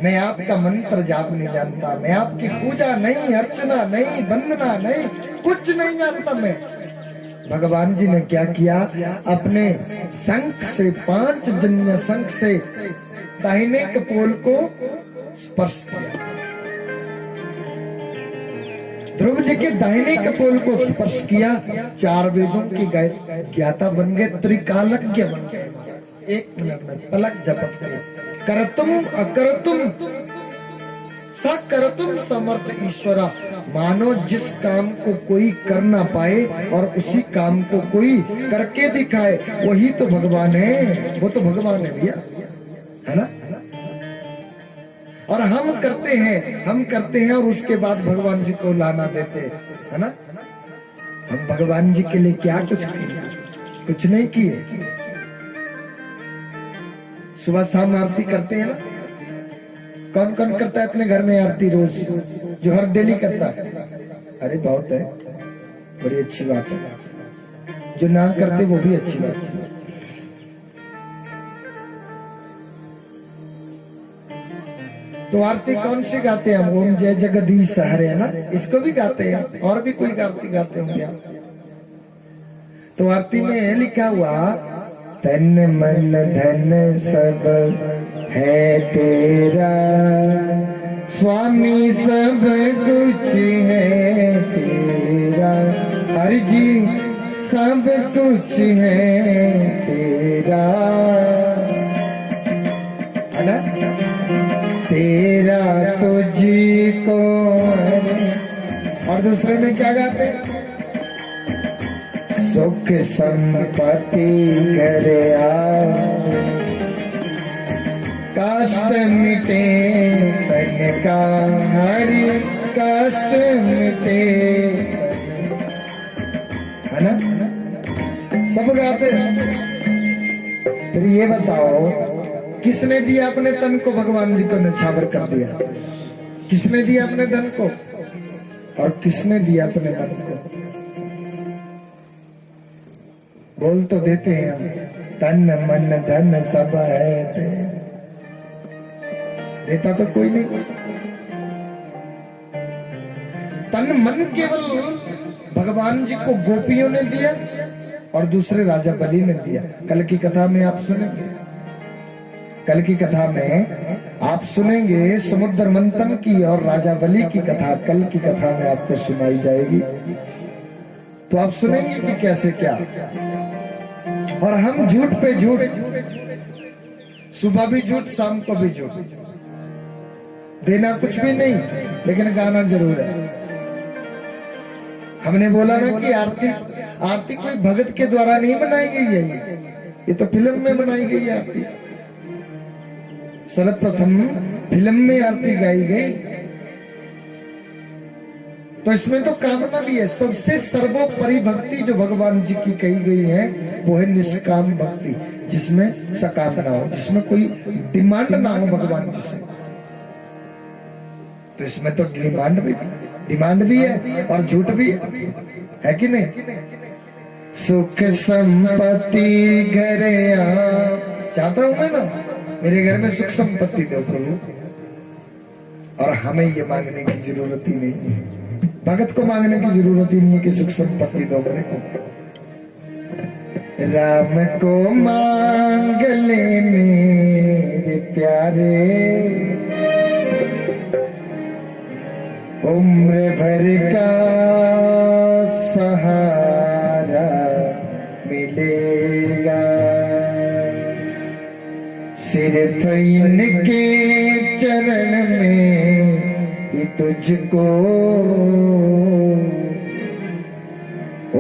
मैं आपका मंत्र जाप नहीं जानता, मैं आपकी पूजा नहीं, अर्चना नहीं, वंदना नहीं, कुछ नहीं जानता मैं। भगवान जी ने क्या किया? अपने शंख से, 5 जन्य शंख से दाहिने कपोल को स्पर्श किया। ध्रुव जी के दाहिने कपोल को स्पर्श किया, 4 वेदों की ज्ञाता बन गए, त्रिकालज्ञ बन गए। 1 मिनट में पलक झपक गए। करतुम अकरतुम सकरतुम समर्थ ईश्वरा। मानो जिस काम को कोई कर ना पाए और उसी काम को कोई करके दिखाए, वही तो भगवान है। वो तो भगवान है भैया, है ना? और हम करते हैं और उसके बाद भगवान जी को लाना देते, है ना? हम भगवान जी के लिए क्या कुछ किए? कुछ नहीं किए। सुबह शाम आरती करते हैं ना? कौन कौन करता है अपने घर में आरती रोज? जो हर डेली करता है? अरे बहुत है, बड़ी अच्छी बात है। जो ना करते वो भी अच्छी बात है। तो आरती कौन सी गाते हैं हम? ओम जय जगदीश हरे, है ना? इसको भी गाते हैं, और भी कोई आरती गाते होंगे आप। तो आरती में लिखा हुआ, तन मन धन सब है तेरा, स्वामी सब कुछ है तेरा। हरि जी सब कुछ है तेरा, है ना? तेरा तुझी को। और दूसरे में क्या गाते? सुख संपत्ति करे कष्ट मिटे तन का, हरि कष्ट मिटे। सब गाते हैं। फिर ये बताओ, किसने दिया अपने तन को? भगवान जी को निछावर कर दिया। किसने दिया अपने धन को और किसने दिया अपने मन को? बोल तो देते हैं हम, तन मन धन सब है तेरा। देता तो कोई नहीं। तन मन केवल भगवान जी को गोपियों ने दिया और दूसरे राजा बलि ने दिया। कल की कथा में आप सुनेंगे, कल की कथा में आप सुनेंगे समुद्र मंथन की और राजा बलि की कथा कल की कथा में आपको सुनाई जाएगी। तो आप सुनेंगे कि कैसे क्या। और हम झूठ पे झूठ, सुबह भी झूठ शाम को भी झूठ, देना कुछ भी नहीं लेकिन गाना जरूर है। हमने बोला ना कि आरती कोई भगत के द्वारा नहीं बनाई गई है, ये तो फिल्म में बनाई गई है आरती। सर्वप्रथम फिल्म में आरती गाई गई, तो इसमें तो कामना भी है। सबसे सर्वोपरि भक्ति जो भगवान जी की कही गई है वो है निष्काम भक्ति, जिसमें सकाम ना हो, जिसमें कोई डिमांड ना हो भगवान जी से। तो इसमें तो डिमांड भी है और झूठ भी है कि नहीं? सुख संपत्ति घर आप, चाहता हूं मैं ना मेरे घर में सुख संपत्ति दो प्रभु, और हमें ये मांगने की जरूरत ही नहीं है। भगत को मांगने की जरूरत ही नहीं है कि सुख संपत्ति दो मेरे को। राम को मांग ले मेरे प्यारे, उम्र भर का सहारा मिलेगा। सिर्फ इनके चरण में ही तुझको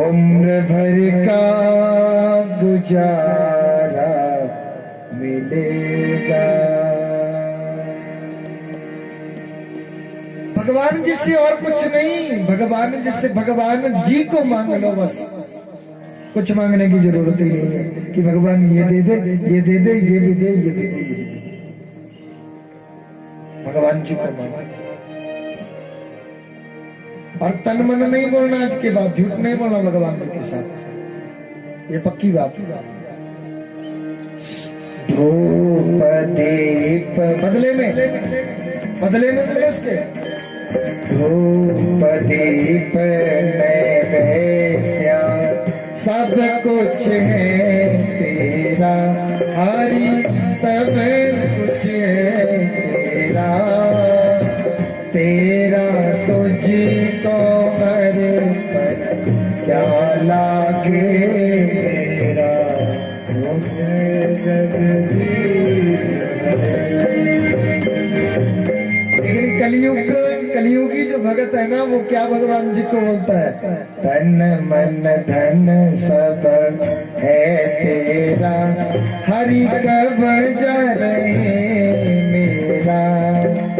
उम्र भर का गुजारा मिलेगा। भगवान जी से और कुछ नहीं, भगवान जी से भगवान जी को मांग लो बस। कुछ मांगने की जरूरत ही नहीं है कि भगवान ये दे दे, ये दे दे, ये भी दे, ये भी दे, ये भी दे। भगवान जी को मांगो और तन मन नहीं बोलना। आज के बाद झूठ नहीं बोलना भगवान जी के साथ, ये पक्की बात है। धूप दीप बदले में बोले उसके, धूप दीप में वैया सब कुछ है तेरा, हरि सब कुछ है तेरा, तेरा तुझको हर पल क्या लागे तेरा। लेकिन कलियुगी जो भगत है ना, वो क्या भगवान जी को बोलता है? तन मन धन सब है तेरा, हरि कब जा रहे मेरा,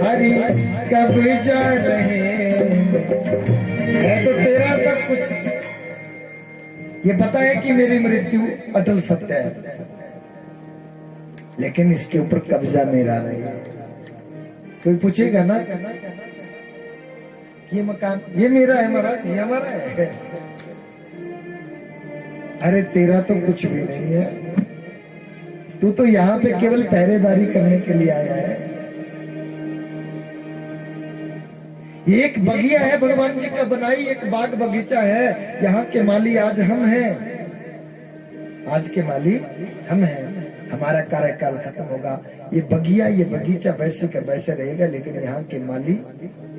हरि कब जा रहे है तो तेरा सब कुछ। ये पता है कि मेरी मृत्यु अटल सत्य है, लेकिन इसके ऊपर कब्जा मेरा रहेगा। कोई पूछेगा ना ये मकान ये मेरा है, महाराज ये हमारा है। अरे तेरा तो कुछ भी नहीं है, तू तो यहाँ पे केवल पहरेदारी करने के लिए आया है। ये एक बगिया है भगवान जी का बनाई, एक बाग बगीचा है। यहाँ के माली आज हम हैं, आज के माली हम हैं। हमारा कार्यकाल खत्म होगा, ये बगिया ये बगीचा वैसे का वैसे रहेगा, लेकिन यहाँ के माली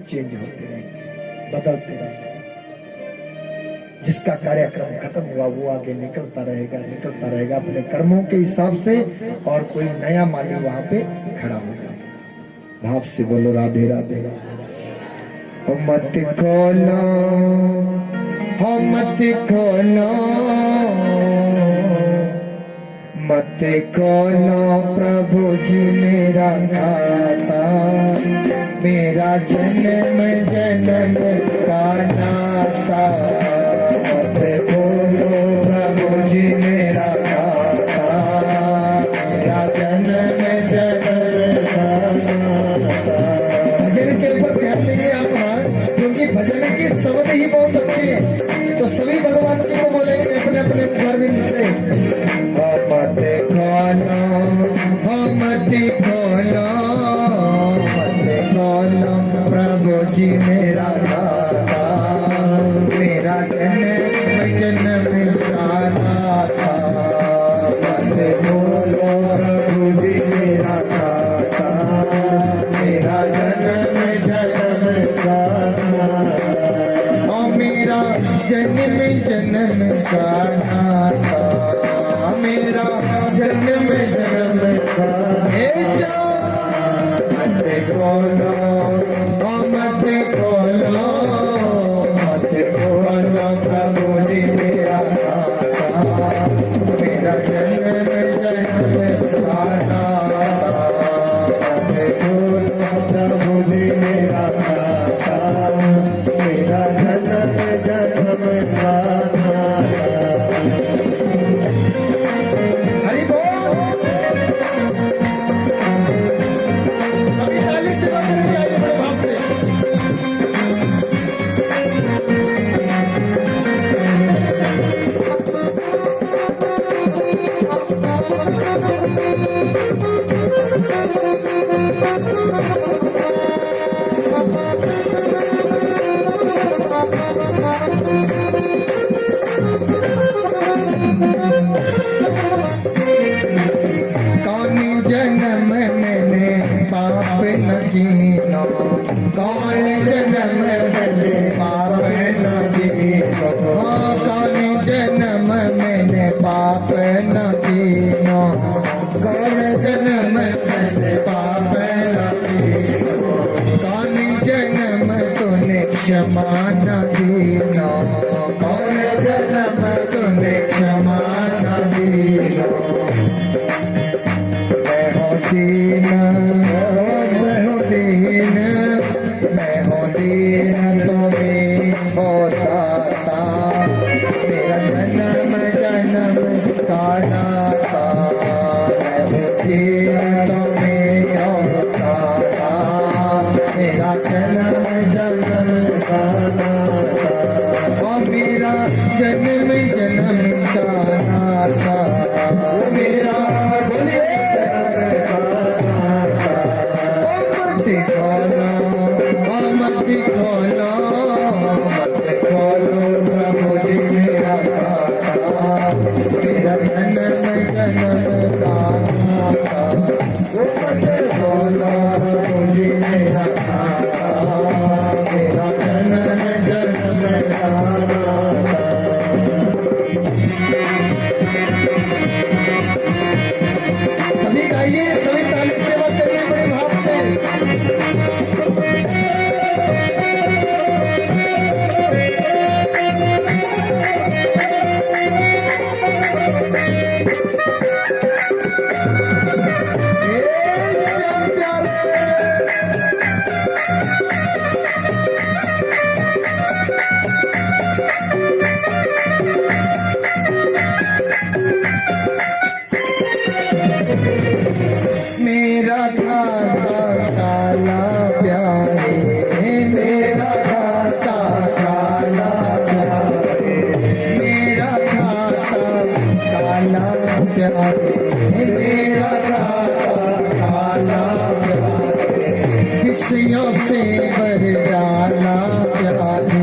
चेंज होते रहेंगे, बदलते रहेंगे। जिसका कार्यक्रम खत्म हुआ वो आगे निकलता रहेगा अपने कर्मों के हिसाब से, और कोई नया माली वहां पे खड़ा हो जाएगा। भाव से बोलो राधे राधे। मत खोलो मत खोलो मत खोलो प्रभु जी मेरा खाता, मेरा जन्म जन्म का नाता। मत खोलो प्रभु जी कौन जन्म मैंने पाप न कीनो, कौन जन्म मैंने पाप न कीनो, कौन जन्म मैंने पाप न कीनो, कौन जन्म तूने क्षमा न दीनो, कौन जन्म तूने क्षमा न दीनो। मैं हूँ दीन, मैं हूँ दीन, मैं हूँ दीन तुम्हें होता था, मेरा जन्म जन्म का नाता, मैं हूँ दीन तुम्हें होता था, मेरा जन्म जन्म का नाता, और मेरा जन्म जन्म का नाता, मेरा मत खोलो प्रभु जी मेरा खाता, मेरा जन्म जन्म का नाता, मत खोलो प्रभु जी मेरा खाता, मेरा जन्म जन्म का नाता। सभी गाइए, सभी ताली सेवा करिए बड़े भाव से। मेरा खाता काला प्यारे, मेरा खाता काला प्यारे, मेरा खाता काला प्यारे, मेरा खाता काला प्यारे, विषयों से भर डाला प्यारे,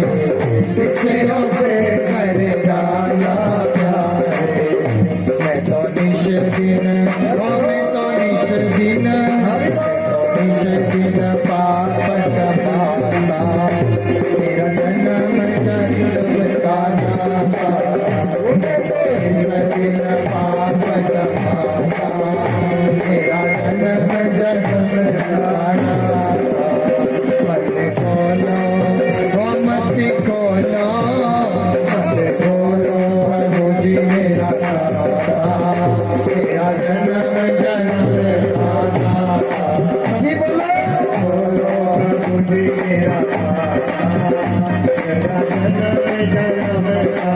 विषयों से भर डाला प्यारे, मैं तो निश दिन, मैं तो निश दिन, निश दिन पाप तपाता, मेरा जन्म जन्म का नाता, निश दिन पाप तपाता, मेरा जन्म जन्म का नाता, मत खोलो, मत खोलो, मत खोलो प्रभु जी मेरा खाता, मेरा जन्म जन्म का नाता, सभी बोलो, खोलो प्रभु जी मेरा खाता, मेरा जन्म जन्म का नाता।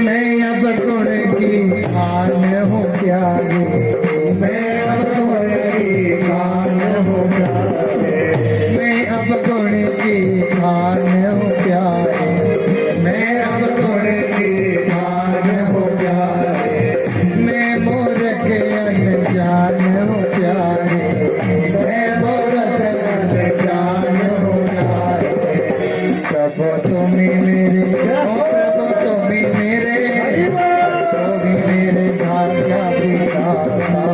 मैं अब गुण की खान हूँ प्यारे, मैं अब गुण की खान हूँ प्यारे, मैं अब गुण की खान हूँ प्यारे, मैं अब गुण की खान हूँ प्यारे, मैं मूर्ख अनजान हूँ प्यारे, मैं मूर्ख अनजान हूँ प्यारे, प्रभु तुम्हें मेरे, प्रभु तुम्हें मेरे, मेरे भाग्य विधाता,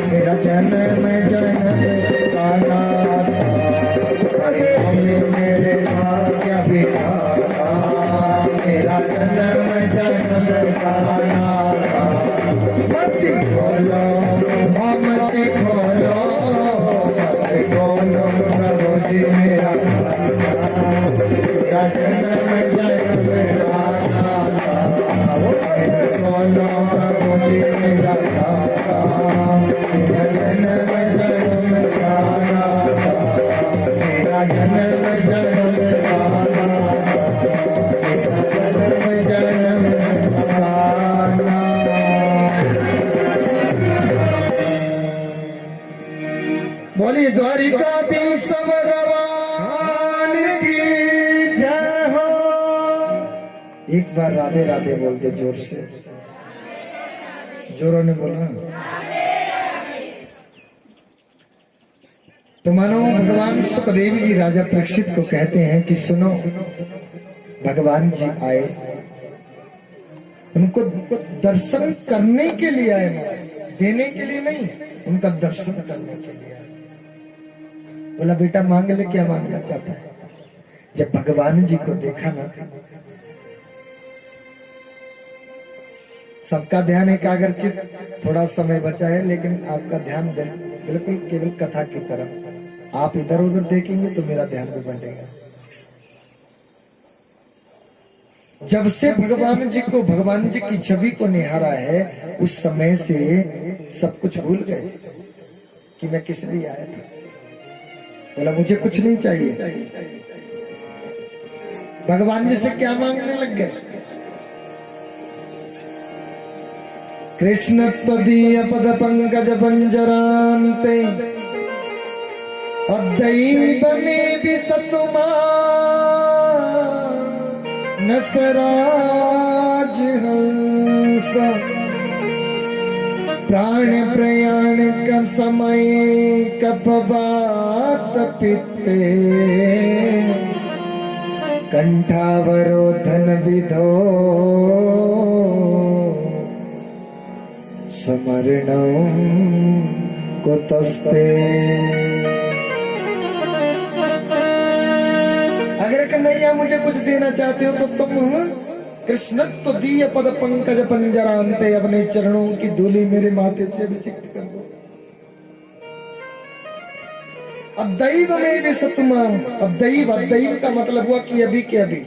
मेरा जन्म जन्म का द्वारिकाधीश भगवान की जय हो। एक बार राधे राधे बोल दो जोर से, जोरों ने बोला। तो मानो भगवान सुखदेव जी राजा परीक्षित को कहते हैं कि सुनो, भगवान जी आए, उनको दर्शन करने के लिए आए, देने के लिए नहीं, उनका दर्शन करने के लिए आए। बोला बेटा मांग ले, क्या मांगना चाहता है? जब भगवान जी को देखा ना, सबका ध्यान एकाग्रचित, थोड़ा समय बचा है लेकिन आपका ध्यान बिल्कुल केवल कथा की तरफ। आप इधर उधर देखेंगे तो मेरा ध्यान भी बढ़ेगा। जब से भगवान जी को, भगवान जी की छवि को निहारा है, उस समय से सब कुछ भूल गए कि मैं किस लिए आया था। बोला मुझे कुछ नहीं चाहिए। भगवान जी से क्या मांगने लग गए? कृष्ण त्वदीय पद पंकज पंजरान्ते अद्दैव में भी सतुमा नसराज हंस प्राण प्रयाण का समय कपवात पित्ते कंठावरोधन विधो समरणं कुतस्ते। अगर कन्हैया मुझे कुछ देना चाहते हो तो तुम कृष्ण त्वदीय पद पंकज पंजरान्ते, अपने चरणों की धूलि मेरे माथे से अभिषिक्त कर दो। अद्दैव में भी सतुमा, अद्दैव, अद्दैव का मतलब हुआ कि अभी के अभी,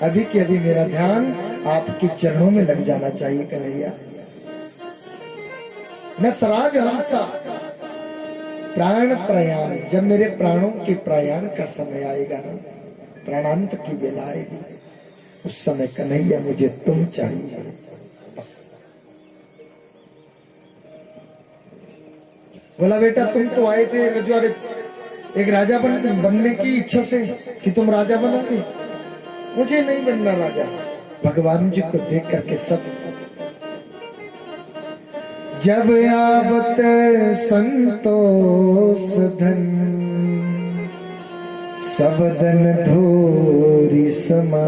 अभी के अभी मेरा ध्यान आपके चरणों में लग जाना चाहिए कन्हैया। न सराज हंसा प्राण प्रयाण, जब मेरे प्राणों के प्रयाण का समय आएगा ना, प्राणांत की बेला आएगी, उस समय कन्हैया मुझे तुम चाहिए बस। बोला बेटा तुम तो आए थे रजवाड़े एक राजा बनने की इच्छा से कि तुम राजा बनोगे, मुझे नहीं बनना राजा। भगवान जी को देख करके सब, जब आवत संतोष धन सब धन धोरी समा,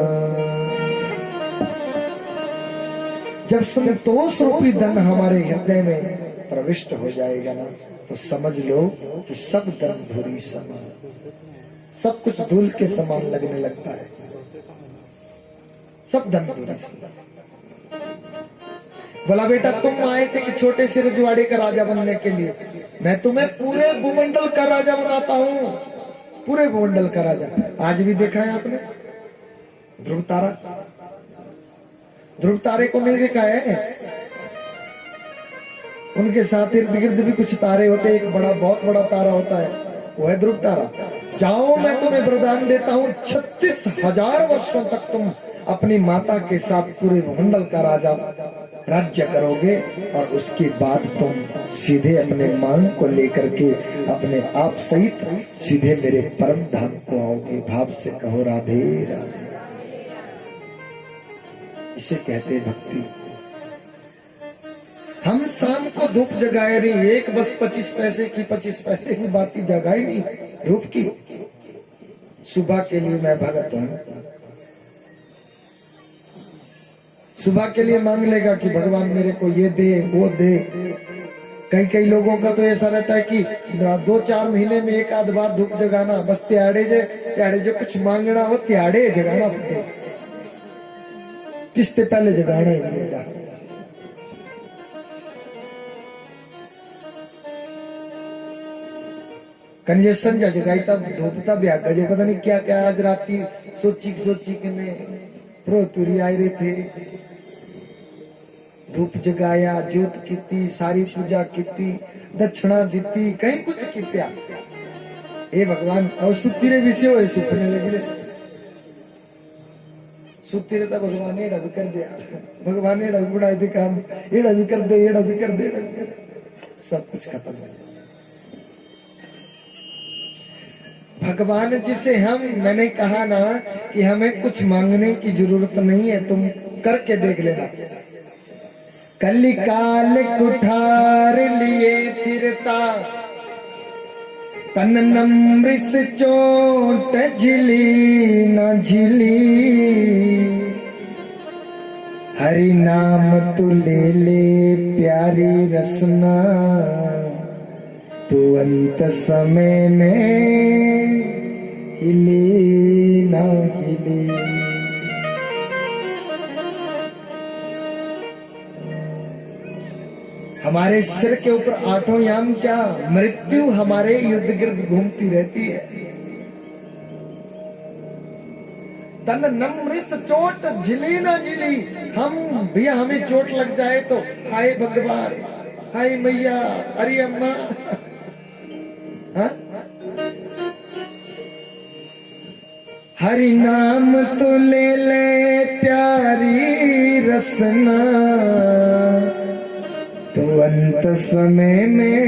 जब संतोष रूपी धन हमारे हृदय में प्रविष्ट हो जाएगा ना, तो समझ लो कि सब धन धूरी समान, सब कुछ धूल के समान लगने लगता है, सब धन धूरी समान। बोला बेटा तुम आए थे कि छोटे से रजवाड़े का राजा बनने के लिए, मैं तुम्हें पूरे भूमंडल का राजा बनाता हूँ, पूरे भूमंडल का राजा। आज भी देखा है आपने ध्रुव तारा, ध्रुव तारे को नहीं देखा है? उनके साथ इर्द गिर्द भी कुछ तारे होते हैं, एक बड़ा बहुत बड़ा तारा होता है, वो है ध्रुव तारा। जाओ मैं तुम्हें वरदान देता हूँ, 36,000 वर्षों तक तुम अपनी माता के साथ पूरे भूमंडल का राजा राज्य करोगे, और उसके बाद तुम सीधे अपने मांग को लेकर के अपने आप सहित सीधे मेरे परम धाम को आओगे। भाव से कहो राधे राधे। इसे कहते भक्ति। हम शाम को धूप जगाए रही, एक बस 25 पैसे की 25 पैसे की बाती जगाई नहीं धूप की। सुबह के लिए मैं भगत हूं, सुबह के लिए मांग लेगा कि भगवान मेरे को ये दे वो दे। कई लोगों का तो ऐसा रहता है कि 2-4 महीने में एक आध बार धूप जगाना, बस त्याड़े जो कुछ मांगना हो त्याड़े जगाना पड़ते, किससे पहले जगाना ही नहीं जा। कन्या संजा जगाई तब धूपता भी आगा जो पता नहीं क्या क्या आज राती सोची के ने प्रोतुरी आए रहे थे, धूप जगाया, ज्योत की, सारी पूजा की, दक्षिणा दी, कहीं कुछ किया। ए भगवान, और सुतीरे विषय हो सुतने लगे, सुतीरे तो भगवान एड़ा भी कर दिया, भगवान एड़ा भी बढ़ाई दे काम, एड़ा भी कर दे, सब कुछ खत्म हो गया। भगवान जी से मैंने कहा ना कि हमें कुछ मांगने की जरूरत नहीं है, तुम करके देख लेना। कलिकाल कुठार लिए फिरता, तन नमृष चोट झिली न झिली। हरि नाम तू ले ले प्यारी रसना, तू अंत समय में हिली ना हिली। हमारे सिर के ऊपर आठों याम क्या, मृत्यु हमारे इर्द गिर्द घूमती रहती है। तन नमृष चोट झिली ना झिली, हम भैया हमें चोट लग जाए तो हाय भगवान, हाय मैया, अरे अम्मा। हरि नाम तो ले ले प्यारी रसना, तो अंत समय में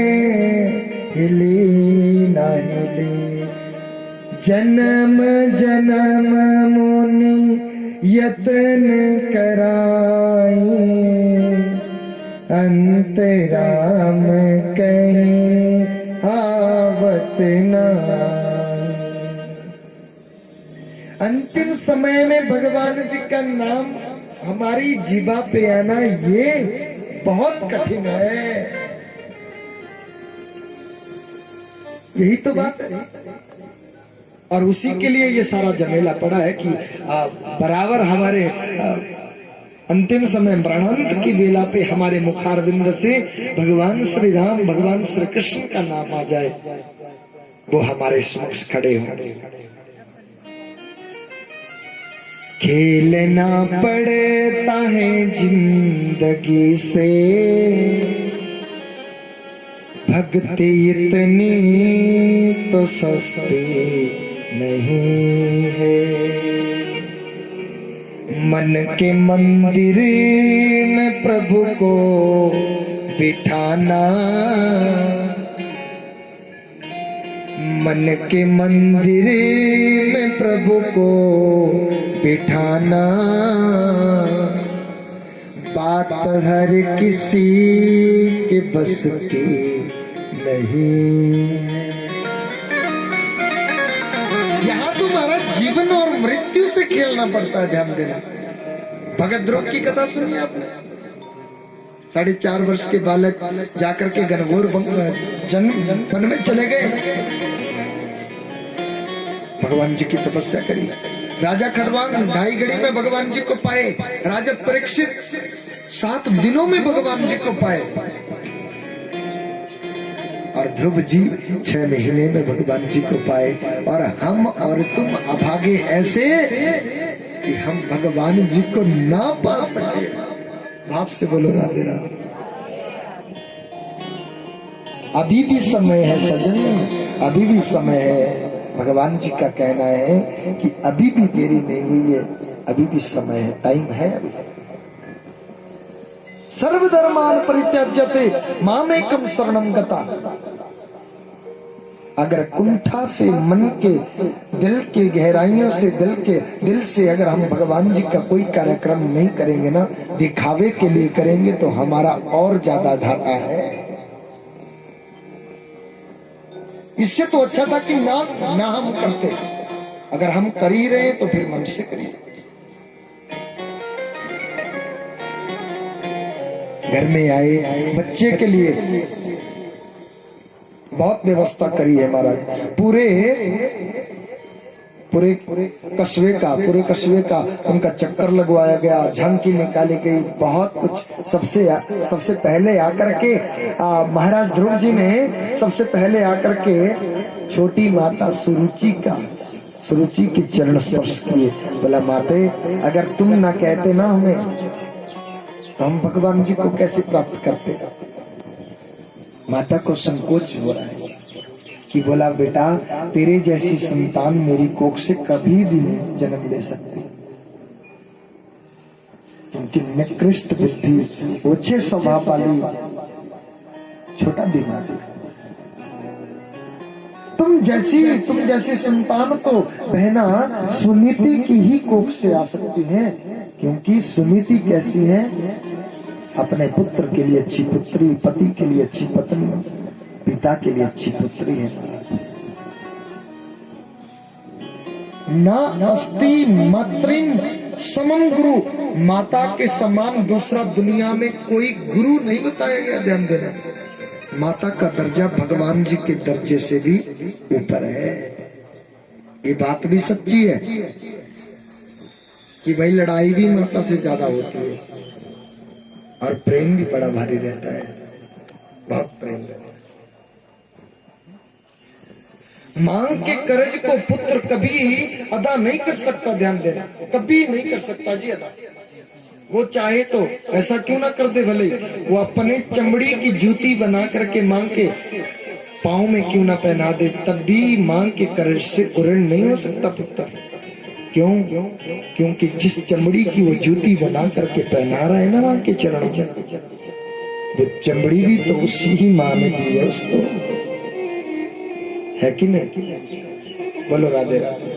हिली ना हिली। जन्म जन्म मुनि यत्न कराए, अंतराम कहीं आवत ना। अंतिम समय में भगवान जी का नाम हमारी जीवा पे आना ये बहुत कठिन है। यही तो बात है, और उसी के लिए ये सारा झमेला पड़ा है कि बराबर हमारे अंतिम समय मरणांत की बेला पे हमारे मुखारविंद से भगवान श्री राम, भगवान श्री कृष्ण का नाम आ जाए, वो हमारे समक्ष खड़े हों। खेलना पड़ता है जिंदगी से, भक्ति इतनी तो सस्ती नहीं है। मन के मंदिर में प्रभु को बिठाना, मन के मंदिर में प्रभु को बिठाना, बात हर किसी के बस की नहीं। यहाँ तुम्हारा जीवन और मृत्यु से खेलना पड़ता है, ध्यान देना। भगत द्रोह की कथा सुनी आपने? 4.5 वर्ष के बालक जाकर के घनघोर वन में चले गए, भगवान जी की तपस्या करी। राजा खड़वांग 2.5 घड़ी में भगवान जी को पाए, राजा परीक्षित 7 दिनों में भगवान जी को पाए, और ध्रुव जी 6 महीने में भगवान जी को पाए। और हम और तुम अभागे ऐसे कि हम भगवान जी को ना पा सके। भाव से बोलो राधे राधे। अभी भी समय है सजन, अभी भी समय है। भगवान जी का कहना है कि अभी भी देरी नहीं हुई है, अभी भी समय है, टाइम है अभी। सर्वधर्मान परित्यज्यते मामेकम शरणं गता। अगर कुंठा से, मन के, दिल के गहराइयों से, दिल से अगर हम भगवान जी का कोई कार्यक्रम नहीं करेंगे ना, दिखावे के लिए करेंगे, तो हमारा और ज्यादा घाटा है। इससे तो अच्छा था कि ना हम करते। अगर हम कर ही रहे तो फिर मन से करिए। घर में आए बच्चे के लिए बहुत व्यवस्था करी है महाराज। पूरे कस्बे का उनका चक्कर लगवाया गया, झांकी निकाली गई, बहुत कुछ। सबसे पहले आकर के महाराज ध्रुव जी ने सबसे पहले आकर के छोटी माता सुरुचि के चरण स्पर्श किए। बोला माते, अगर तुम ना कहते ना हमें, तो हम भगवान जी को कैसे प्राप्त करते। माता को संकोच हो रहा है कि बोला बेटा, तेरे जैसी संतान मेरी कोख से कभी भी नहीं जन्म ले सकती। उनकी निकृष्ट बुद्धि, ऊंचे स्वभाव वाली, छोटा दिमाग। तुम जैसी संतान तो बहना सुनीति की ही कोख से आ सकती है, क्योंकि सुनीति कैसी है, अपने पुत्र के लिए अच्छी पुत्री, पति के लिए अच्छी पत्नी, पिता के लिए अच्छी पुत्री है। ना अस्ति मातृन समम गुरु, माता के समान दूसरा दुनिया में कोई गुरु नहीं बताया गया। ध्यान देना, माता का दर्जा भगवान जी के दर्जे से भी ऊपर है। ये बात भी सच्ची है कि भाई लड़ाई भी माता से ज्यादा होती है और प्रेम भी बड़ा भारी रहता है, बहुत प्रेम रहता है। मांग के कर्ज को पुत्र कभी अदा नहीं कर सकता। ध्यान देना, कभी नहीं कर सकता जी अदा। वो चाहे तो ऐसा क्यों ना कर दे, भले वो अपने चमड़ी की जूती बना करके मांग के पाँव में क्यों ना पहना दे, तब भी मांग के कर्ज से ऋण नहीं हो सकता पुत्र। क्यों? क्योंकि जिस चमड़ी की वो जूती बना करके पहना रहा है ना मां के चरणों में, वो चमड़ी भी तो उसी ही मां ने दी है उसको, है कि नहीं? बोलो राधे राधे।